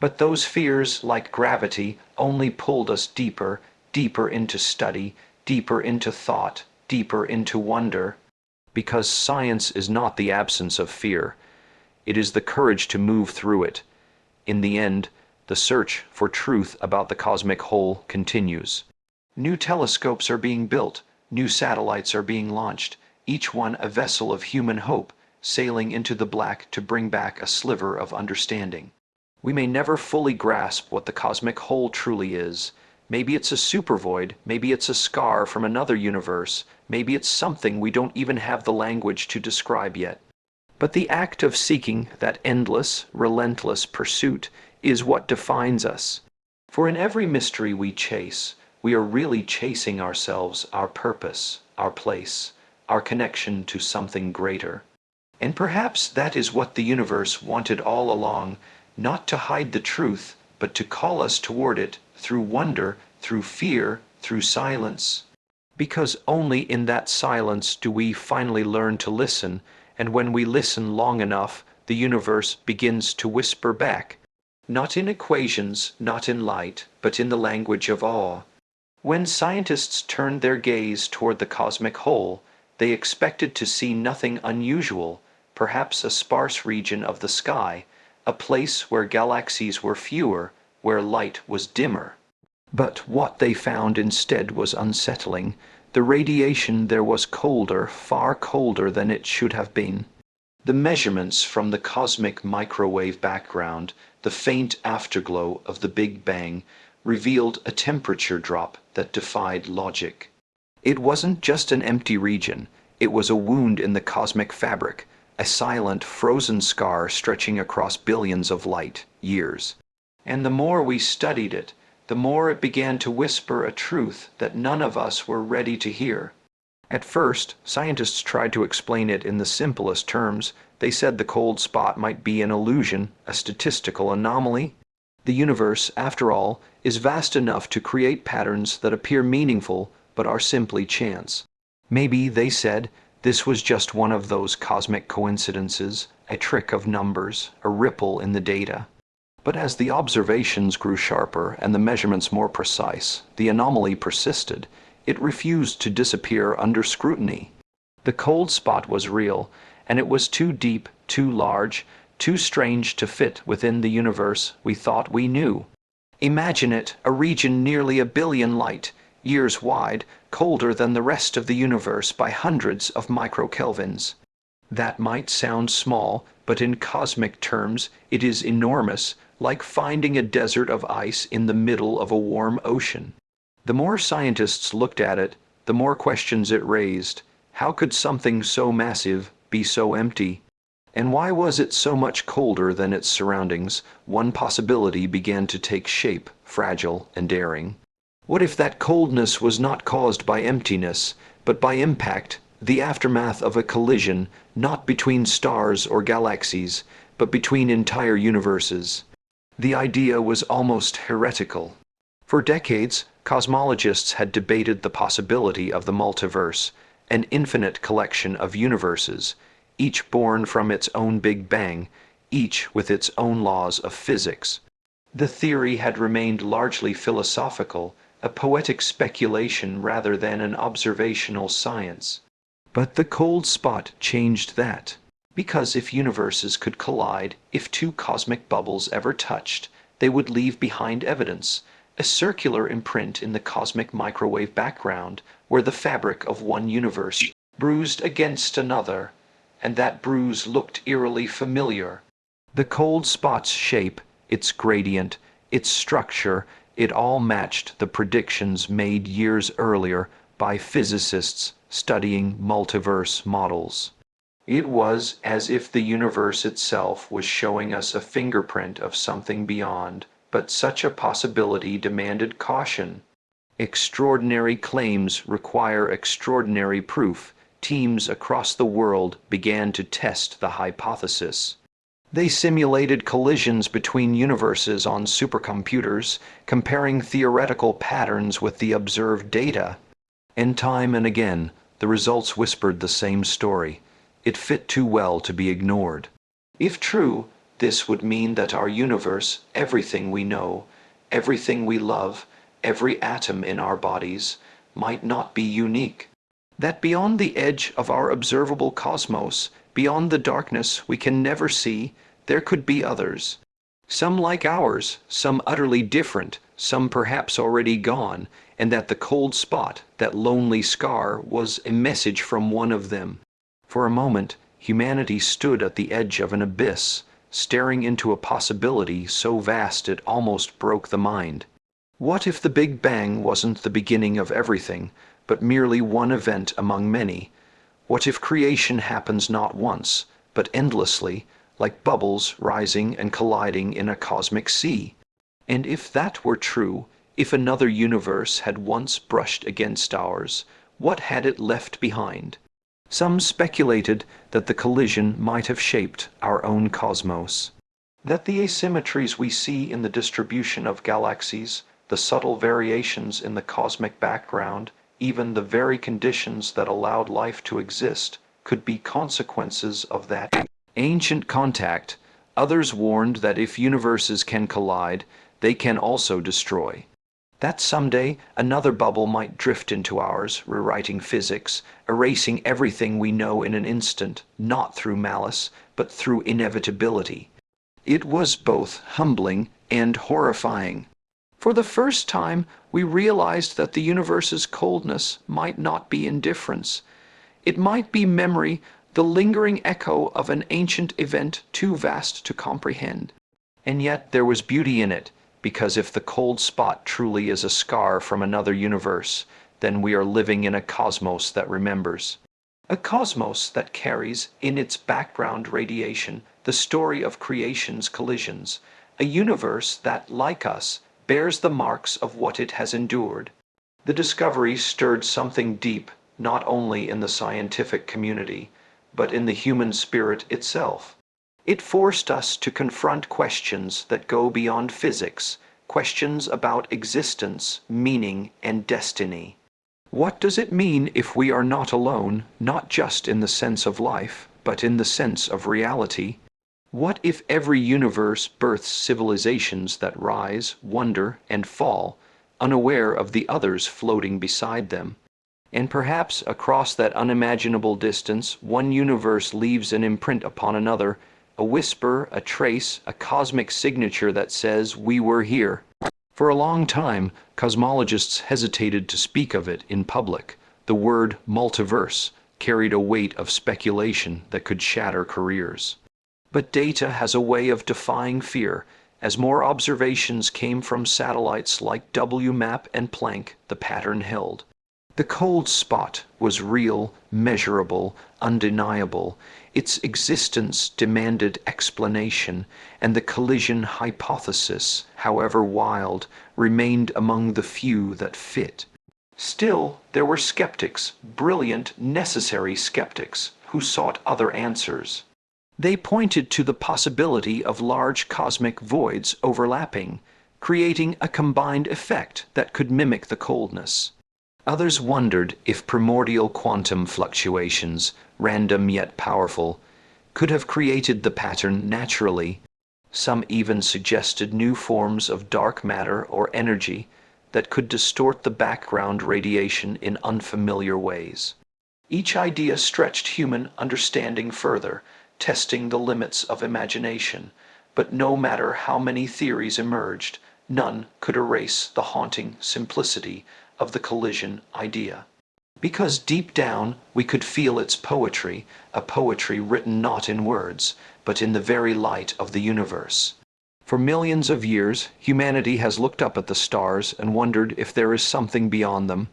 But those fears, like gravity, only pulled us deeper, deeper into study, deeper into thought, deeper into wonder. Because science is not the absence of fear. It is the courage to move through it. In the end, the search for truth about the cosmic whole continues. New telescopes are being built, new satellites are being launched, each one a vessel of human hope, sailing into the black to bring back a sliver of understanding. We may never fully grasp what the cosmic whole truly is. Maybe it's a supervoid, maybe it's a scar from another universe, maybe it's something we don't even have the language to describe yet. But the act of seeking that endless, relentless pursuit is what defines us. For in every mystery we chase, we are really chasing ourselves, our purpose, our place, our connection to something greater. And perhaps that is what the universe wanted all along, not to hide the truth, but to call us toward it through wonder, through fear, through silence. Because only in that silence do we finally learn to listen, and when we listen long enough, the universe begins to whisper back. Not in equations, not in light, but in the language of awe. When scientists turned their gaze toward the cosmic whole, they expected to see nothing unusual, perhaps a sparse region of the sky, a place where galaxies were fewer, where light was dimmer. But what they found instead was unsettling. The radiation there was colder, far colder than it should have been. The measurements from the cosmic microwave background, the faint afterglow of the Big Bang, revealed a temperature drop that defied logic. It wasn't just an empty region, it was a wound in the cosmic fabric, a silent, frozen scar stretching across billions of light years. And the more we studied it, the more it began to whisper a truth that none of us were ready to hear. At first, scientists tried to explain it in the simplest terms. They said the cold spot might be an illusion, a statistical anomaly. The universe, after all, is vast enough to create patterns that appear meaningful but are simply chance. Maybe, they said, this was just one of those cosmic coincidences, a trick of numbers, a ripple in the data. But as the observations grew sharper and the measurements more precise, the anomaly persisted. It refused to disappear under scrutiny. The cold spot was real, and it was too deep, too large, too strange to fit within the universe we thought we knew. Imagine it, a region nearly 1 billion light-years wide, colder than the rest of the universe by hundreds of microkelvins. That might sound small, but in cosmic terms it is enormous, like finding a desert of ice in the middle of a warm ocean. The more scientists looked at it, the more questions it raised. How could something so massive be so empty? And why was it so much colder than its surroundings? One possibility began to take shape, fragile and daring. What if that coldness was not caused by emptiness, but by impact, the aftermath of a collision, not between stars or galaxies, but between entire universes? The idea was almost heretical. For decades, cosmologists had debated the possibility of the multiverse, an infinite collection of universes, each born from its own Big Bang, each with its own laws of physics. The theory had remained largely philosophical, a poetic speculation rather than an observational science. But the cold spot changed that. Because if universes could collide, if two cosmic bubbles ever touched, they would leave behind evidence, a circular imprint in the cosmic microwave background, where the fabric of one universe bruised against another, and that bruise looked eerily familiar. The cold spot's shape, its gradient, its structure, it all matched the predictions made years earlier by physicists studying multiverse models. It was as if the universe itself was showing us a fingerprint of something beyond, but such a possibility demanded caution. Extraordinary claims require extraordinary proof. Teams across the world began to test the hypothesis. They simulated collisions between universes on supercomputers, comparing theoretical patterns with the observed data. And time and again, the results whispered the same story. It fit too well to be ignored. If true, this would mean that our universe, everything we know, everything we love, every atom in our bodies, might not be unique. That beyond the edge of our observable cosmos, beyond the darkness we can never see, there could be others. Some like ours, some utterly different, some perhaps already gone, and that the cold spot, that lonely scar, was a message from one of them. For a moment, humanity stood at the edge of an abyss, staring into a possibility so vast it almost broke the mind. What if the Big Bang wasn't the beginning of everything, but merely one event among many? What if creation happens not once, but endlessly, like bubbles rising and colliding in a cosmic sea? And if that were true, if another universe had once brushed against ours, what had it left behind? Some speculated that the collision might have shaped our own cosmos. That the asymmetries we see in the distribution of galaxies, the subtle variations in the cosmic background, even the very conditions that allowed life to exist, could be consequences of that ancient contact. Others warned that if universes can collide, they can also destroy. That someday another bubble might drift into ours, rewriting physics, erasing everything we know in an instant, not through malice, but through inevitability. It was both humbling and horrifying. For the first time, we realized that the universe's coldness might not be indifference. It might be memory, the lingering echo of an ancient event too vast to comprehend. And yet there was beauty in it, because if the cold spot truly is a scar from another universe, then we are living in a cosmos that remembers. A cosmos that carries, in its background radiation, the story of creation's collisions. A universe that, like us, bears the marks of what it has endured. The discovery stirred something deep, not only in the scientific community, but in the human spirit itself. It forced us to confront questions that go beyond physics, questions about existence, meaning, and destiny. What does it mean if we are not alone, not just in the sense of life, but in the sense of reality? What if every universe births civilizations that rise, wonder, and fall, unaware of the others floating beside them? And perhaps across that unimaginable distance, one universe leaves an imprint upon another, a whisper, a trace, a cosmic signature that says, "We were here." For a long time, cosmologists hesitated to speak of it in public. The word multiverse carried a weight of speculation that could shatter careers. But data has a way of defying fear. As more observations came from satellites like WMAP and Planck, the pattern held. The cold spot was real, measurable, undeniable. Its existence demanded explanation, and the collision hypothesis, however wild, remained among the few that fit. Still, there were skeptics, brilliant, necessary skeptics, who sought other answers. They pointed to the possibility of large cosmic voids overlapping, creating a combined effect that could mimic the coldness. Others wondered if primordial quantum fluctuations, random yet powerful, could have created the pattern naturally. Some even suggested new forms of dark matter or energy that could distort the background radiation in unfamiliar ways. Each idea stretched human understanding further, testing the limits of imagination, but no matter how many theories emerged, none could erase the haunting simplicity of the collision idea. Because deep down we could feel its poetry, a poetry written not in words, but in the very light of the universe. For millions of years, humanity has looked up at the stars and wondered if there is something beyond them.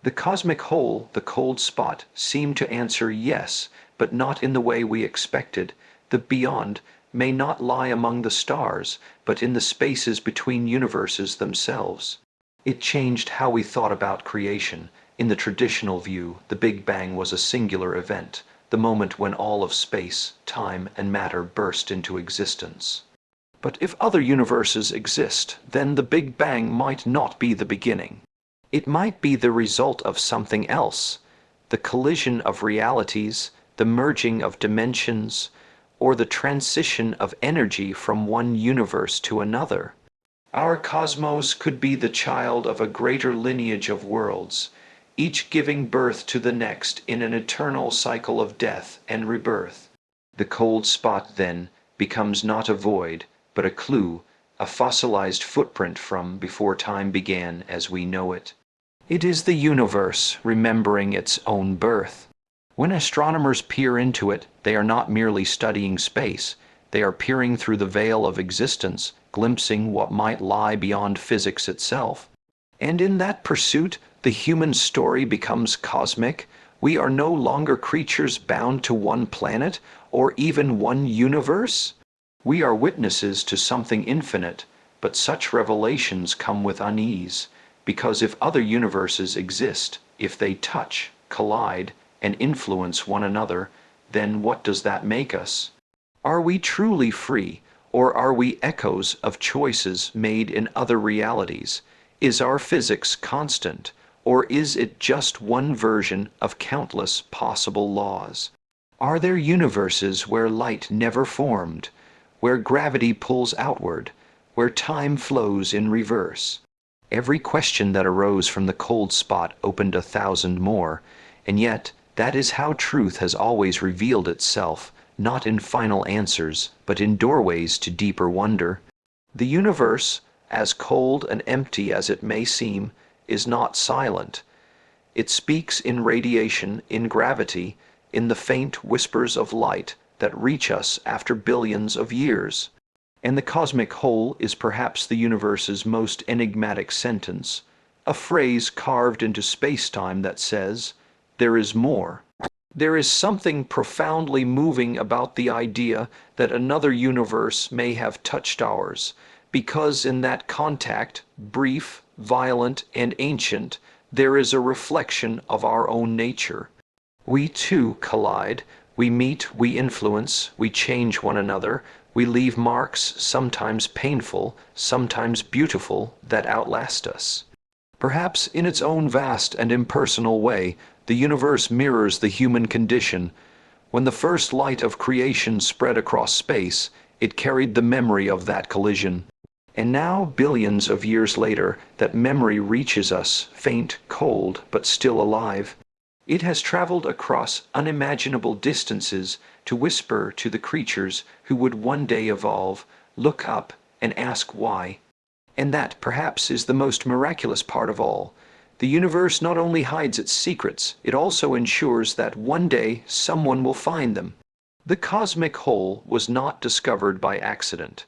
The cosmic hole, the cold spot, seemed to answer yes, but not in the way we expected. The beyond may not lie among the stars, but in the spaces between universes themselves. It changed how we thought about creation. In the traditional view, the Big Bang was a singular event, the moment when all of space, time, and matter burst into existence. But if other universes exist, then the Big Bang might not be the beginning. It might be the result of something else, the collision of realities, the merging of dimensions, or the transition of energy from one universe to another. Our cosmos could be the child of a greater lineage of worlds, each giving birth to the next in an eternal cycle of death and rebirth. The cold spot, then, becomes not a void, but a clue, a fossilized footprint from before time began as we know it. It is the universe remembering its own birth. When astronomers peer into it, they are not merely studying space, they are peering through the veil of existence, glimpsing what might lie beyond physics itself. And in that pursuit, the human story becomes cosmic. We are no longer creatures bound to one planet or even one universe. We are witnesses to something infinite, but such revelations come with unease, because if other universes exist, if they touch, collide, and influence one another, then what does that make us? Are we truly free, or are we echoes of choices made in other realities? Is our physics constant, or is it just one version of countless possible laws? Are there universes where light never formed, where gravity pulls outward, where time flows in reverse? Every question that arose from the cold spot opened 1,000 more, and yet that is how truth has always revealed itself, not in final answers, but in doorways to deeper wonder. The universe, as cold and empty as it may seem, is not silent. It speaks in radiation, in gravity, in the faint whispers of light that reach us after billions of years. And the cosmic hole is perhaps the universe's most enigmatic sentence, a phrase carved into space-time that says, "There is more." There is something profoundly moving about the idea that another universe may have touched ours, because in that contact, brief, violent, and ancient, there is a reflection of our own nature. We too collide, We meet, we influence, we change one another, we leave marks, sometimes painful, sometimes beautiful, that outlast us. Perhaps in its own vast and impersonal way, the universe mirrors the human condition. When the first light of creation spread across space, it carried the memory of that collision. And now, billions of years later, that memory reaches us, faint, cold, but still alive. It has traveled across unimaginable distances to whisper to the creatures who would one day evolve, look up, and ask why. And that, perhaps, is the most miraculous part of all. The universe not only hides its secrets, it also ensures that one day someone will find them. The cosmic hole was not discovered by accident.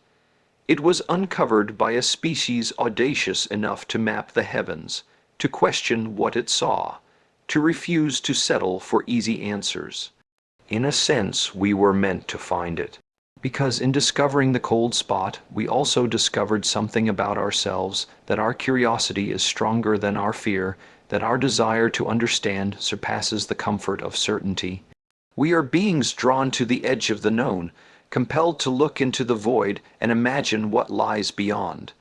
It was uncovered by a species audacious enough to map the heavens, to question what it saw, to refuse to settle for easy answers. In a sense, we were meant to find it. Because in discovering the cold spot, we also discovered something about ourselves, that our curiosity is stronger than our fear, that our desire to understand surpasses the comfort of certainty. We are beings drawn to the edge of the known, compelled to look into the void and imagine what lies beyond.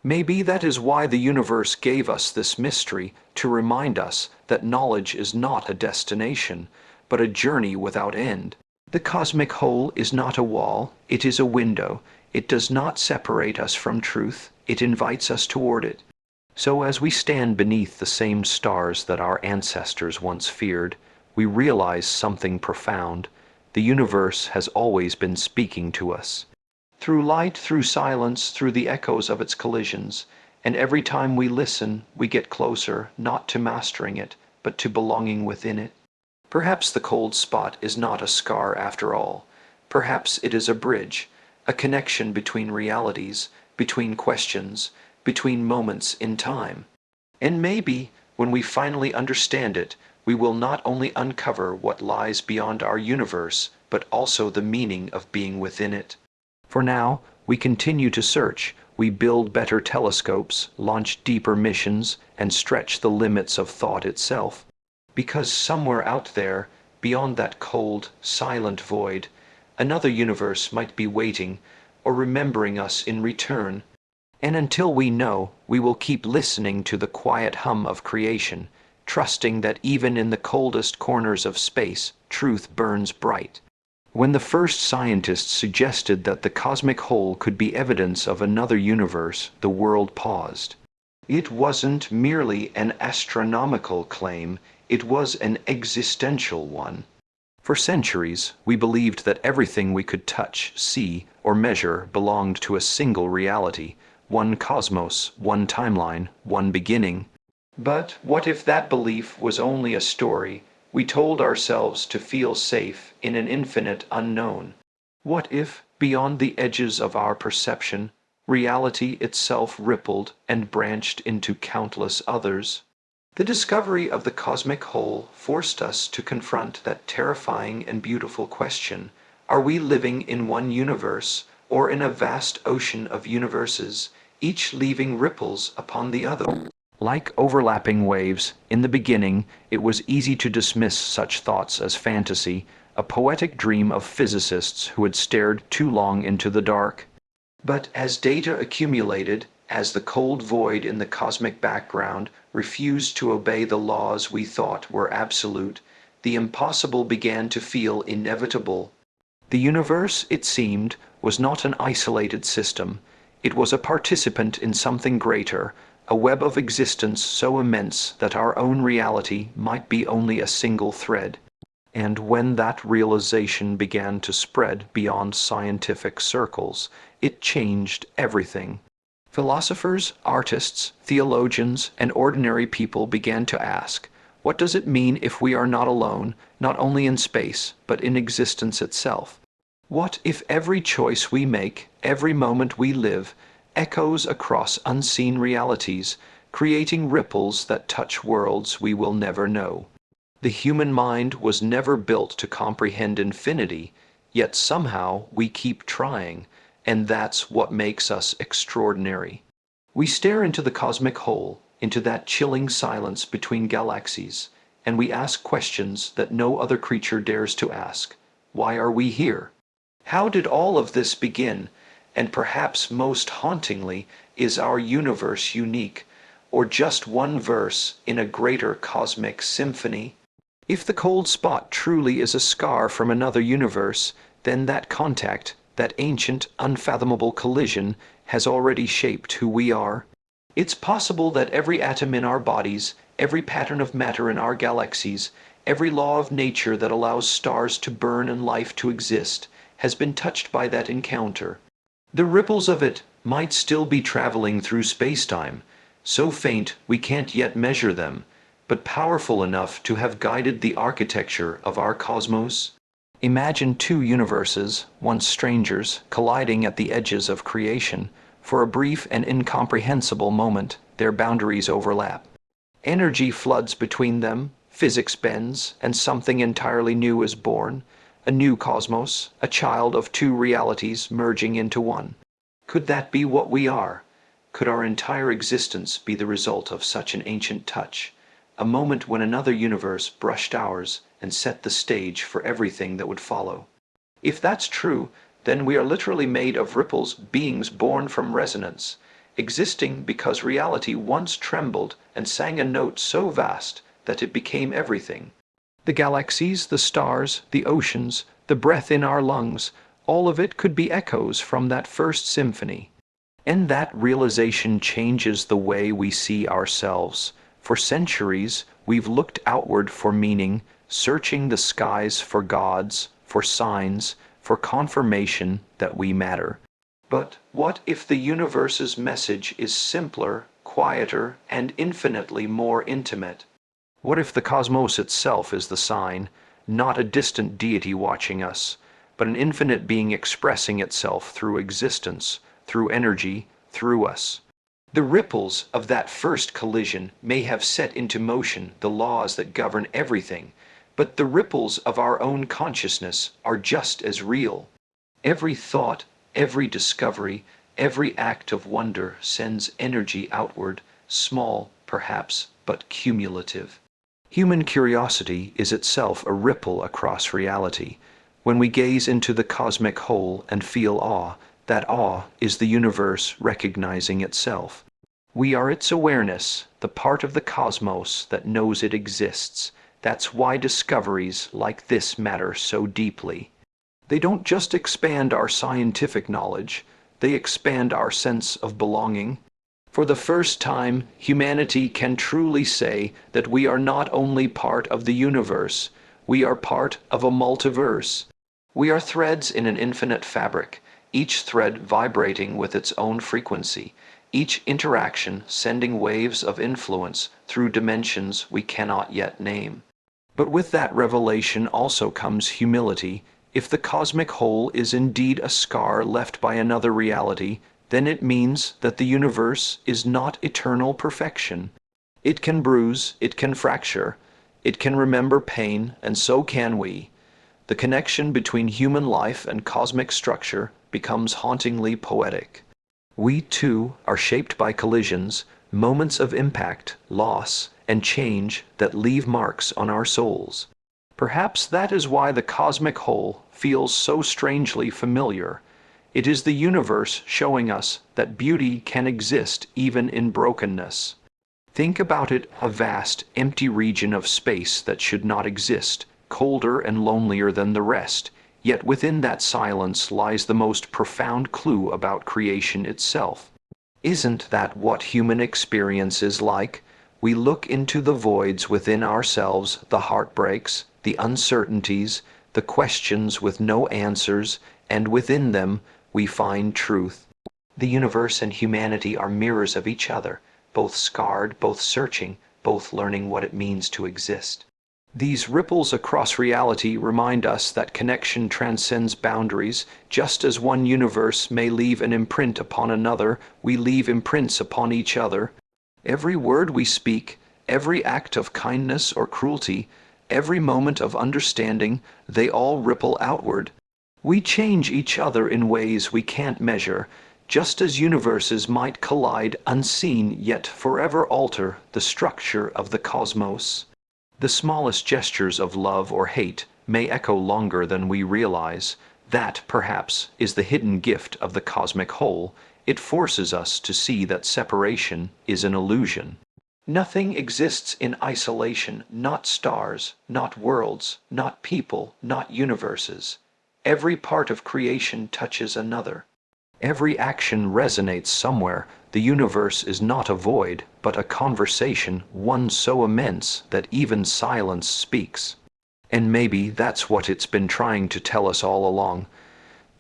Maybe that is why the universe gave us this mystery, to remind us that knowledge is not a destination, but a journey without end. The cosmic hole is not a wall, it is a window. It does not separate us from truth, it invites us toward it. So as we stand beneath the same stars that our ancestors once feared, we realize something profound. The universe has always been speaking to us. Through light, through silence, through the echoes of its collisions. And every time we listen, we get closer, not to mastering it, but to belonging within it. Perhaps the cold spot is not a scar after all. Perhaps it is a bridge, a connection between realities, between questions, between moments in time. And maybe, when we finally understand it, we will not only uncover what lies beyond our universe, but also the meaning of being within it. For now, we continue to search, we build better telescopes, launch deeper missions, and stretch the limits of thought itself. Because somewhere out there, beyond that cold, silent void, another universe might be waiting, or remembering us in return. And until we know, we will keep listening to the quiet hum of creation, trusting that even in the coldest corners of space, truth burns bright. When the first scientists suggested that the cosmic hole could be evidence of another universe, the world paused. It wasn't merely an astronomical claim, it was an existential one. For centuries, we believed that everything we could touch, see, or measure belonged to a single reality, one cosmos, one timeline, one beginning. But what if that belief was only a story we told ourselves to feel safe in an infinite unknown? What if, beyond the edges of our perception, reality itself rippled and branched into countless others? The discovery of the cosmic hole forced us to confront that terrifying and beautiful question: are we living in one universe, or in a vast ocean of universes, each leaving ripples upon the other? Like overlapping waves, in the beginning, it was easy to dismiss such thoughts as fantasy, a poetic dream of physicists who had stared too long into the dark. But as data accumulated, as the cold void in the cosmic background refused to obey the laws we thought were absolute, the impossible began to feel inevitable. The universe, it seemed, was not an isolated system. It was a participant in something greater, a web of existence so immense that our own reality might be only a single thread. And when that realization began to spread beyond scientific circles, it changed everything. Philosophers, artists, theologians, and ordinary people began to ask, what does it mean if we are not alone, not only in space, but in existence itself? What if every choice we make, every moment we live, echoes across unseen realities, creating ripples that touch worlds we will never know? The human mind was never built to comprehend infinity, yet somehow we keep trying, and that's what makes us extraordinary. We stare into the cosmic hole, into that chilling silence between galaxies, and we ask questions that no other creature dares to ask. Why are we here? How did all of this begin? And perhaps most hauntingly, is our universe unique, or just one verse in a greater cosmic symphony? If the cold spot truly is a scar from another universe, then that contact, that ancient, unfathomable collision, has already shaped who we are. It's possible that every atom in our bodies, every pattern of matter in our galaxies, every law of nature that allows stars to burn and life to exist, has been touched by that encounter. The ripples of it might still be traveling through space-time, so faint we can't yet measure them, but powerful enough to have guided the architecture of our cosmos. Imagine two universes, once strangers, colliding at the edges of creation. For a brief and incomprehensible moment, their boundaries overlap. Energy floods between them, physics bends, and something entirely new is born. A new cosmos, a child of two realities merging into one. Could that be what we are? Could our entire existence be the result of such an ancient touch? A moment when another universe brushed ours and set the stage for everything that would follow. If that's true, then we are literally made of ripples, beings born from resonance, existing because reality once trembled and sang a note so vast that it became everything. The galaxies, the stars, the oceans, the breath in our lungs, all of it could be echoes from that first symphony. And that realization changes the way we see ourselves. For centuries, we've looked outward for meaning, searching the skies for gods, for signs, for confirmation that we matter. But what if the universe's message is simpler, quieter, and infinitely more intimate? What if the cosmos itself is the sign, not a distant deity watching us, but an infinite being expressing itself through existence, through energy, through us? The ripples of that first collision may have set into motion the laws that govern everything, but the ripples of our own consciousness are just as real. Every thought, every discovery, every act of wonder sends energy outward, small, perhaps, but cumulative. Human curiosity is itself a ripple across reality. When we gaze into the cosmic whole and feel awe, that awe is the universe recognizing itself. We are its awareness, the part of the cosmos that knows it exists. That's why discoveries like this matter so deeply. They don't just expand our scientific knowledge, they expand our sense of belonging. For the first time, humanity can truly say that we are not only part of the universe, we are part of a multiverse. We are threads in an infinite fabric, each thread vibrating with its own frequency, each interaction sending waves of influence through dimensions we cannot yet name. But with that revelation also comes humility. If the cosmic whole is indeed a scar left by another reality, then it means that the universe is not eternal perfection. It can bruise, it can fracture, it can remember pain, and so can we. The connection between human life and cosmic structure becomes hauntingly poetic. We too are shaped by collisions, moments of impact, loss, and change that leave marks on our souls. Perhaps that is why the cosmic whole feels so strangely familiar. It is the universe showing us that beauty can exist even in brokenness. Think about it, a vast, empty region of space that should not exist, colder and lonelier than the rest, yet within that silence lies the most profound clue about creation itself. Isn't that what human experience is like? We look into the voids within ourselves, the heartbreaks, the uncertainties, the questions with no answers, and within them we find truth. The universe and humanity are mirrors of each other, both scarred, both searching, both learning what it means to exist. These ripples across reality remind us that connection transcends boundaries. Just as one universe may leave an imprint upon another, we leave imprints upon each other. Every word we speak, every act of kindness or cruelty, every moment of understanding, they all ripple outward. We change each other in ways we can't measure, just as universes might collide unseen yet forever alter the structure of the cosmos. The smallest gestures of love or hate may echo longer than we realize. That, perhaps, is the hidden gift of the cosmic whole. It forces us to see that separation is an illusion. Nothing exists in isolation, not stars, not worlds, not people, not universes. Every part of creation touches another. Every action resonates somewhere. The universe is not a void, but a conversation, one so immense that even silence speaks. And maybe that's what it's been trying to tell us all along.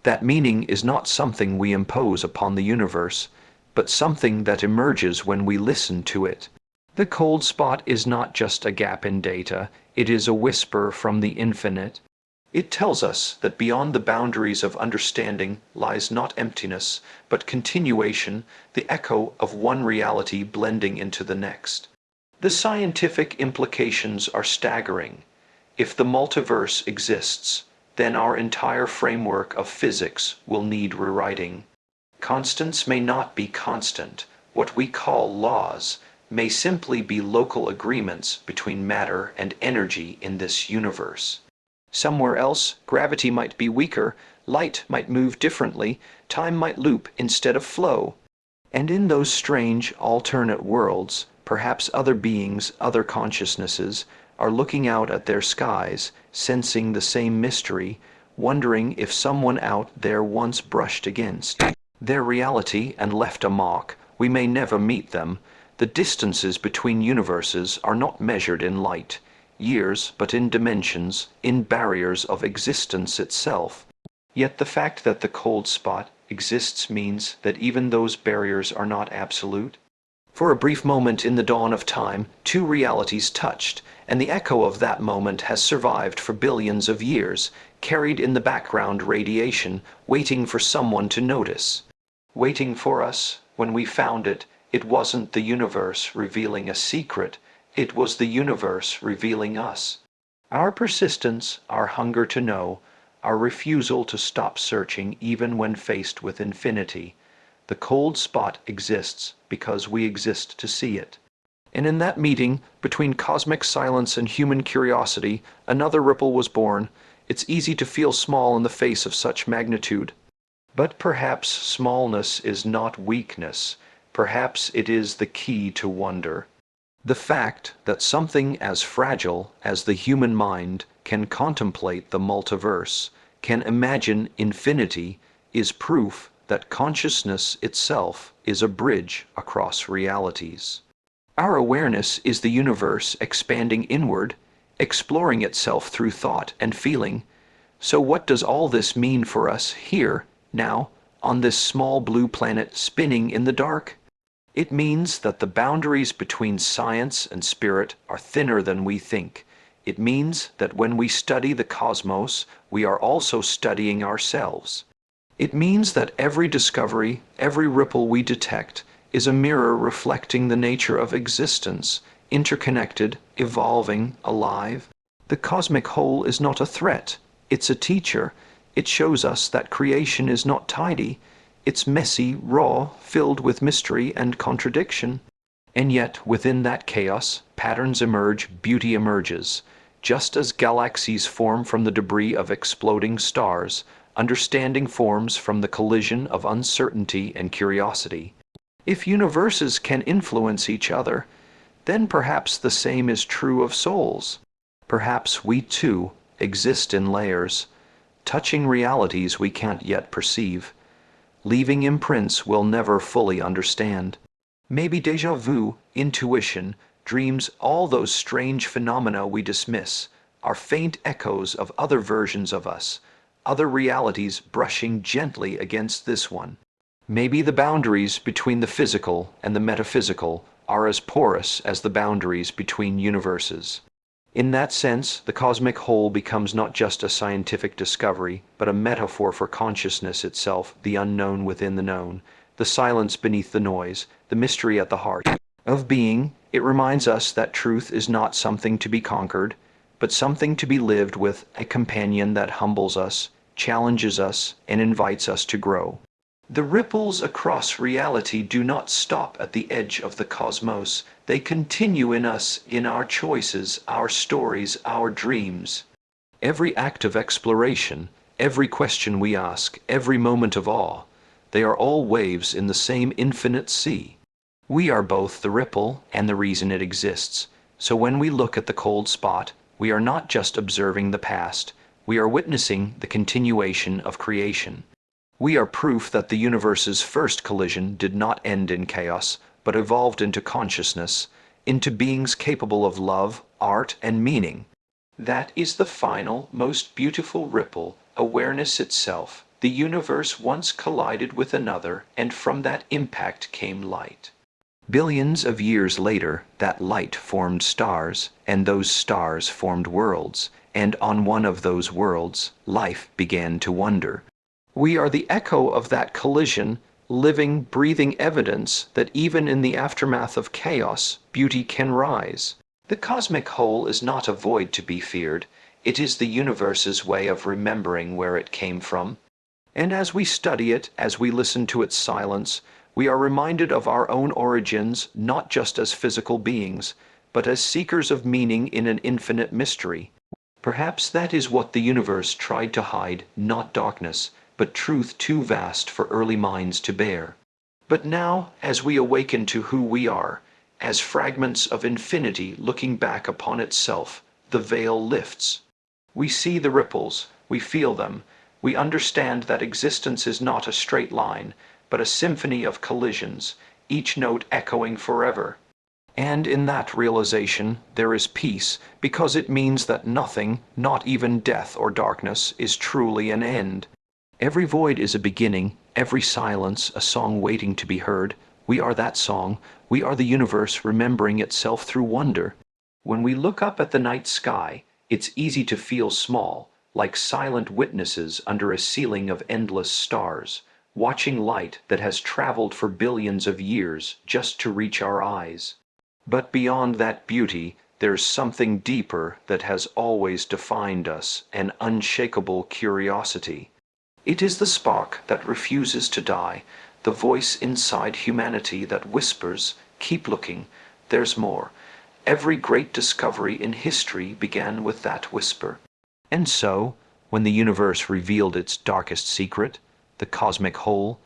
That meaning is not something we impose upon the universe, but something that emerges when we listen to it. The cold spot is not just a gap in data, it is a whisper from the infinite. It tells us that beyond the boundaries of understanding lies not emptiness, but continuation, the echo of one reality blending into the next. The scientific implications are staggering. If the multiverse exists, then our entire framework of physics will need rewriting. Constants may not be constant. What we call laws may simply be local agreements between matter and energy in this universe. Somewhere else, gravity might be weaker, light might move differently, time might loop instead of flow. And in those strange, alternate worlds, perhaps other beings, other consciousnesses, are looking out at their skies, sensing the same mystery, wondering if someone out there once brushed against their reality and left a mark. We may never meet them. The distances between universes are not measured in light, years, but in dimensions, in barriers of existence itself. Yet the fact that the cold spot exists means that even those barriers are not absolute. For a brief moment in the dawn of time, two realities touched, and the echo of that moment has survived for billions of years, carried in the background radiation, waiting for someone to notice. Waiting for us. When we found it, it wasn't the universe revealing a secret, it was the universe revealing us. Our persistence, our hunger to know, our refusal to stop searching even when faced with infinity. The cold spot exists because we exist to see it. And in that meeting between cosmic silence and human curiosity, another ripple was born. It's easy to feel small in the face of such magnitude. But perhaps smallness is not weakness. Perhaps it is the key to wonder. The fact that something as fragile as the human mind can contemplate the multiverse, can imagine infinity, is proof that consciousness itself is a bridge across realities. Our awareness is the universe expanding inward, exploring itself through thought and feeling. So what does all this mean for us here, now, on this small blue planet spinning in the dark? It means that the boundaries between science and spirit are thinner than we think. It means that when we study the cosmos, we are also studying ourselves. It means that every discovery, every ripple we detect, is a mirror reflecting the nature of existence, interconnected, evolving, alive. The cosmic whole is not a threat, it's a teacher. It shows us that creation is not tidy. It's messy, raw, filled with mystery and contradiction. And yet, within that chaos, patterns emerge, beauty emerges. Just as galaxies form from the debris of exploding stars, understanding forms from the collision of uncertainty and curiosity. If universes can influence each other, then perhaps the same is true of souls. Perhaps we too exist in layers, touching realities we can't yet perceive, leaving imprints we'll never fully understand. Maybe déjà vu, intuition, dreams, all those strange phenomena we dismiss, are faint echoes of other versions of us, other realities brushing gently against this one. Maybe the boundaries between the physical and the metaphysical are as porous as the boundaries between universes. In that sense, the cosmic whole becomes not just a scientific discovery, but a metaphor for consciousness itself, the unknown within the known, the silence beneath the noise, the mystery at the heart of being. It reminds us that truth is not something to be conquered, but something to be lived with, a companion that humbles us, challenges us, and invites us to grow. The ripples across reality do not stop at the edge of the cosmos. They continue in us, in our choices, our stories, our dreams. Every act of exploration, every question we ask, every moment of awe, they are all waves in the same infinite sea. We are both the ripple and the reason it exists. So when we look at the cold spot, we are not just observing the past, we are witnessing the continuation of creation. We are proof that the universe's first collision did not end in chaos, but evolved into consciousness, into beings capable of love, art, and meaning. That is the final, most beautiful ripple, awareness itself. The universe once collided with another, and from that impact came light. Billions of years later, that light formed stars, and those stars formed worlds, and on one of those worlds, life began to wonder. We are the echo of that collision, living, breathing evidence that even in the aftermath of chaos, beauty can rise. The cosmic whole is not a void to be feared. It is the universe's way of remembering where it came from. And as we study it, as we listen to its silence, we are reminded of our own origins, not just as physical beings, but as seekers of meaning in an infinite mystery. Perhaps that is what the universe tried to hide, not darkness, but truth too vast for early minds to bear. But now, as we awaken to who we are, as fragments of infinity looking back upon itself, the veil lifts. We see the ripples, we feel them, we understand that existence is not a straight line, but a symphony of collisions, each note echoing forever. And in that realization there is peace, because it means that nothing, not even death or darkness, is truly an end. Every void is a beginning, every silence a song waiting to be heard. We are that song, we are the universe remembering itself through wonder. When we look up at the night sky, it's easy to feel small, like silent witnesses under a ceiling of endless stars, watching light that has traveled for billions of years just to reach our eyes. But beyond that beauty, there's something deeper that has always defined us, an unshakable curiosity. It is the spark that refuses to die, the voice inside humanity that whispers, "Keep looking, there's more." Every great discovery in history began with that whisper. And so, when the universe revealed its darkest secret, the cosmic whole,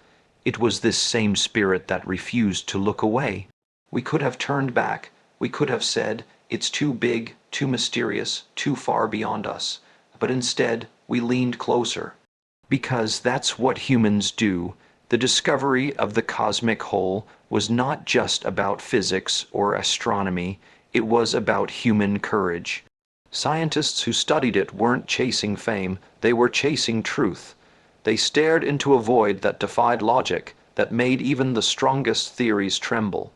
it was this same spirit that refused to look away. We could have turned back, we could have said, "It's too big, too mysterious, too far beyond us." But instead, we leaned closer. Because that's what humans do. The discovery of the cosmic whole was not just about physics or astronomy, it was about human courage. Scientists who studied it weren't chasing fame, they were chasing truth. They stared into a void that defied logic, that made even the strongest theories tremble.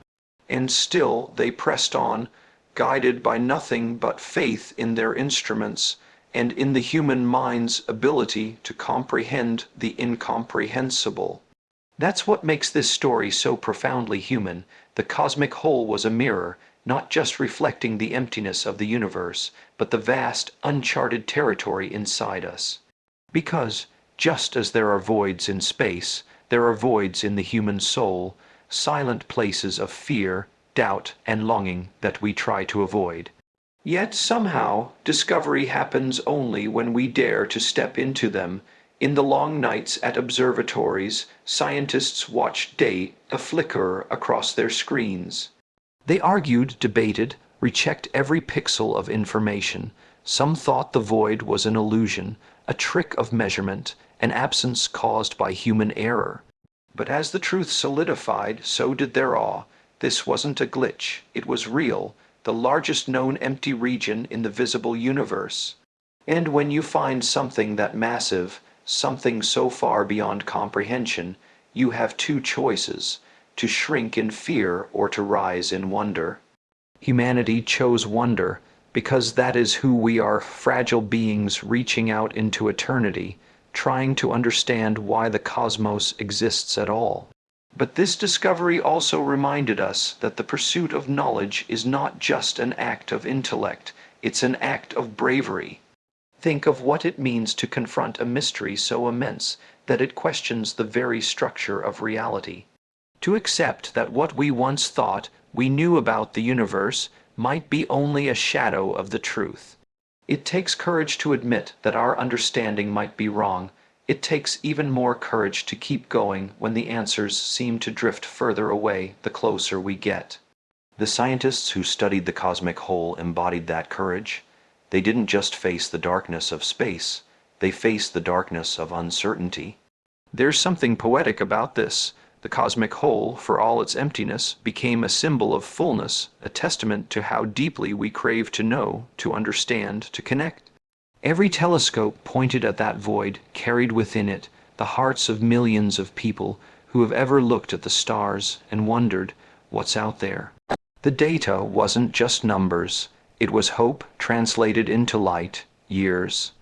And still they pressed on, guided by nothing but faith in their instruments, and in the human mind's ability to comprehend the incomprehensible. That's what makes this story so profoundly human. The cosmic whole was a mirror, not just reflecting the emptiness of the universe, but the vast, uncharted territory inside us. Because, just as there are voids in space, there are voids in the human soul, silent places of fear, doubt, and longing that we try to avoid. Yet somehow, discovery happens only when we dare to step into them. In the long nights at observatories, scientists watched day a flicker across their screens. They argued, debated, rechecked every pixel of information. Some thought the void was an illusion, a trick of measurement, an absence caused by human error. But as the truth solidified, so did their awe. This wasn't a glitch, it was real, the largest known empty region in the visible universe. And when you find something that massive, something so far beyond comprehension, you have two choices: to shrink in fear or to rise in wonder. Humanity chose wonder, because that is who we are, fragile beings reaching out into eternity, trying to understand why the cosmos exists at all. But this discovery also reminded us that the pursuit of knowledge is not just an act of intellect, it's an act of bravery. Think of what it means to confront a mystery so immense that it questions the very structure of reality. To accept that what we once thought we knew about the universe might be only a shadow of the truth. It takes courage to admit that our understanding might be wrong. It takes even more courage to keep going when the answers seem to drift further away the closer we get. The scientists who studied the cosmic whole embodied that courage. They didn't just face the darkness of space, they faced the darkness of uncertainty. There's something poetic about this. The cosmic whole, for all its emptiness, became a symbol of fullness, a testament to how deeply we crave to know, to understand, to connect. Every telescope pointed at that void carried within it the hearts of millions of people who have ever looked at the stars and wondered, what's out there? The data wasn't just numbers, it was hope translated into light, years.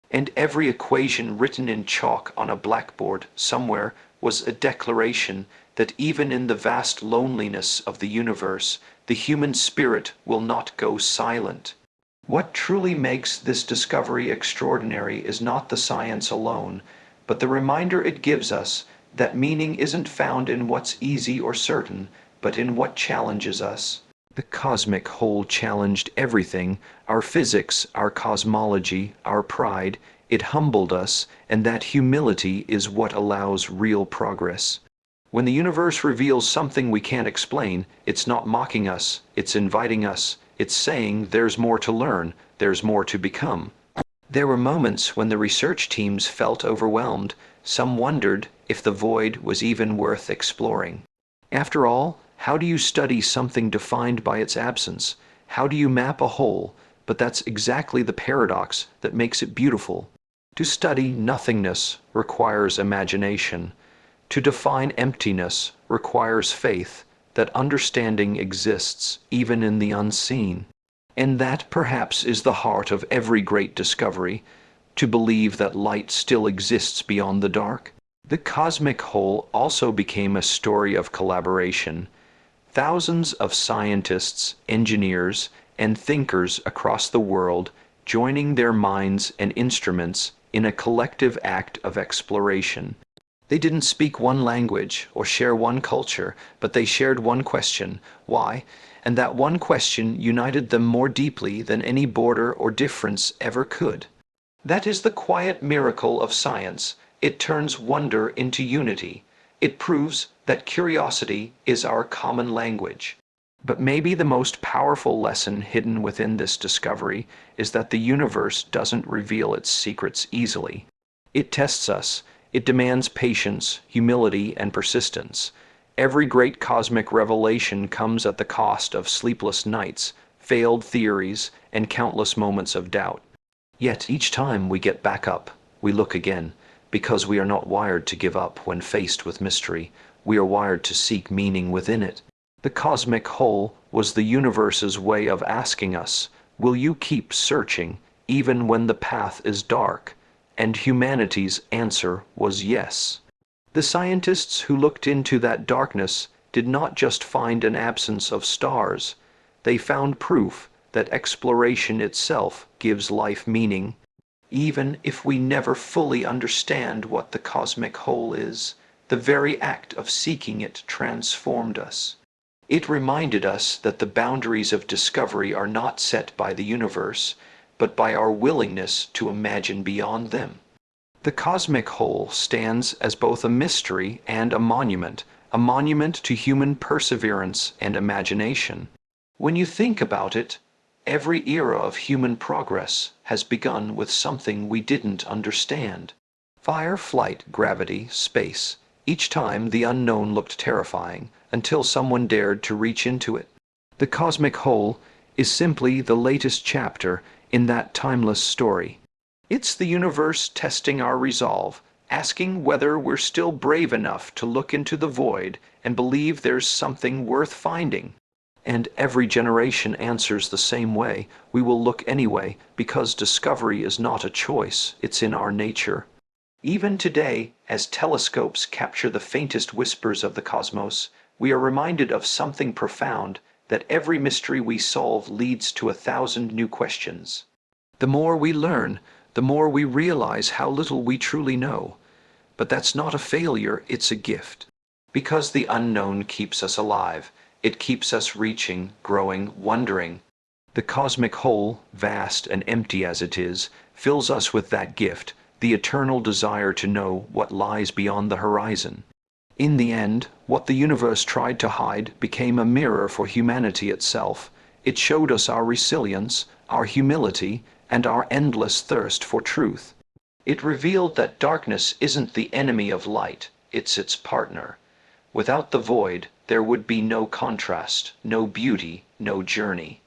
And every equation written in chalk on a blackboard somewhere was a declaration that even in the vast loneliness of the universe, the human spirit will not go silent. What truly makes this discovery extraordinary is not the science alone, but the reminder it gives us that meaning isn't found in what's easy or certain, but in what challenges us. The cosmic whole challenged everything, our physics, our cosmology, our pride. It humbled us, and that humility is what allows real progress. When the universe reveals something we can't explain, it's not mocking us, it's inviting us. It's saying there's more to learn, there's more to become. There were moments when the research teams felt overwhelmed. Some wondered if the void was even worth exploring. After all, how do you study something defined by its absence? How do you map a whole? But that's exactly the paradox that makes it beautiful. To study nothingness requires imagination. To define emptiness requires faith that understanding exists even in the unseen. And that perhaps is the heart of every great discovery, to believe that light still exists beyond the dark. The cosmic whole also became a story of collaboration. Thousands of scientists, engineers, and thinkers across the world joining their minds and instruments in a collective act of exploration. They didn't speak one language or share one culture, but they shared one question, why? And that one question united them more deeply than any border or difference ever could. That is the quiet miracle of science. It turns wonder into unity. It proves that curiosity is our common language. But maybe the most powerful lesson hidden within this discovery is that the universe doesn't reveal its secrets easily. It tests us. It demands patience, humility, and persistence. Every great cosmic revelation comes at the cost of sleepless nights, failed theories, and countless moments of doubt. Yet each time we get back up, we look again, because we are not wired to give up when faced with mystery. We are wired to seek meaning within it. The cosmic whole was the universe's way of asking us, will you keep searching even when the path is dark? And humanity's answer was yes. The scientists who looked into that darkness did not just find an absence of stars. They found proof that exploration itself gives life meaning. Even if we never fully understand what the cosmic whole is, the very act of seeking it transformed us. It reminded us that the boundaries of discovery are not set by the universe, but by our willingness to imagine beyond them. The cosmic whole stands as both a mystery and a monument to human perseverance and imagination. When you think about it, every era of human progress has begun with something we didn't understand. Fire, flight, gravity, space. Each time the unknown looked terrifying, until someone dared to reach into it. The cosmic whole is simply the latest chapter in that timeless story. It's the universe testing our resolve, asking whether we're still brave enough to look into the void and believe there's something worth finding. And every generation answers the same way. We will look anyway, because discovery is not a choice, it's in our nature. Even today, as telescopes capture the faintest whispers of the cosmos, we are reminded of something profound, that every mystery we solve leads to 1,000 new questions. The more we learn, the more we realize how little we truly know. But that's not a failure, it's a gift. Because the unknown keeps us alive. It keeps us reaching, growing, wondering. The cosmic whole, vast and empty as it is, fills us with that gift, the eternal desire to know what lies beyond the horizon. In the end, what the universe tried to hide became a mirror for humanity itself. It showed us our resilience, our humility, and our endless thirst for truth. It revealed that darkness isn't the enemy of light, it's its partner. Without the void, there would be no contrast, no beauty, no journey.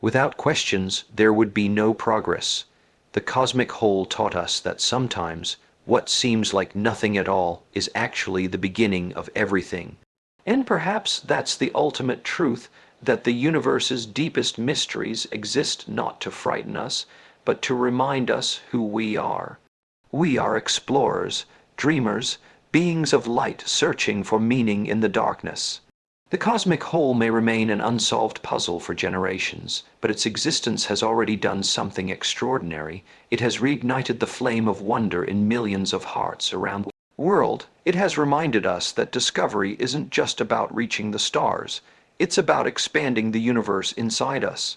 Without questions, there would be no progress. The cosmic whole taught us that sometimes, what seems like nothing at all is actually the beginning of everything. And perhaps that's the ultimate truth, that the universe's deepest mysteries exist not to frighten us, but to remind us who we are. We are explorers, dreamers, beings of light searching for meaning in the darkness. The cosmic whole may remain an unsolved puzzle for generations, but its existence has already done something extraordinary. It has reignited the flame of wonder in millions of hearts around the world. It has reminded us that discovery isn't just about reaching the stars, it's about expanding the universe inside us.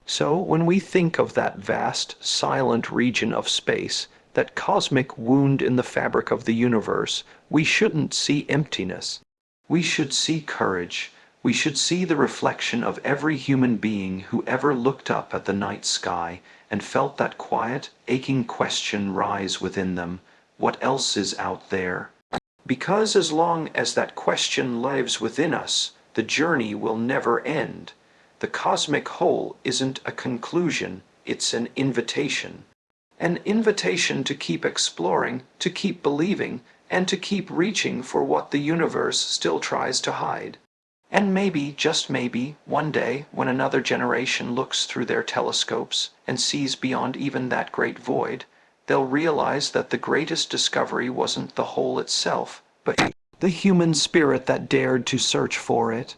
So, when we think of that vast, silent region of space, that cosmic wound in the fabric of the universe, we shouldn't see emptiness. We should see courage. We should see the reflection of every human being who ever looked up at the night sky and felt that quiet, aching question rise within them: what else is out there? Because as long as that question lives within us, the journey will never end. The cosmic whole isn't a conclusion, it's an invitation. An invitation to keep exploring, to keep believing, and to keep reaching for what the universe still tries to hide. And maybe, just maybe, one day, when another generation looks through their telescopes and sees beyond even that great void, they'll realize that the greatest discovery wasn't the whole itself, but the human spirit that dared to search for it.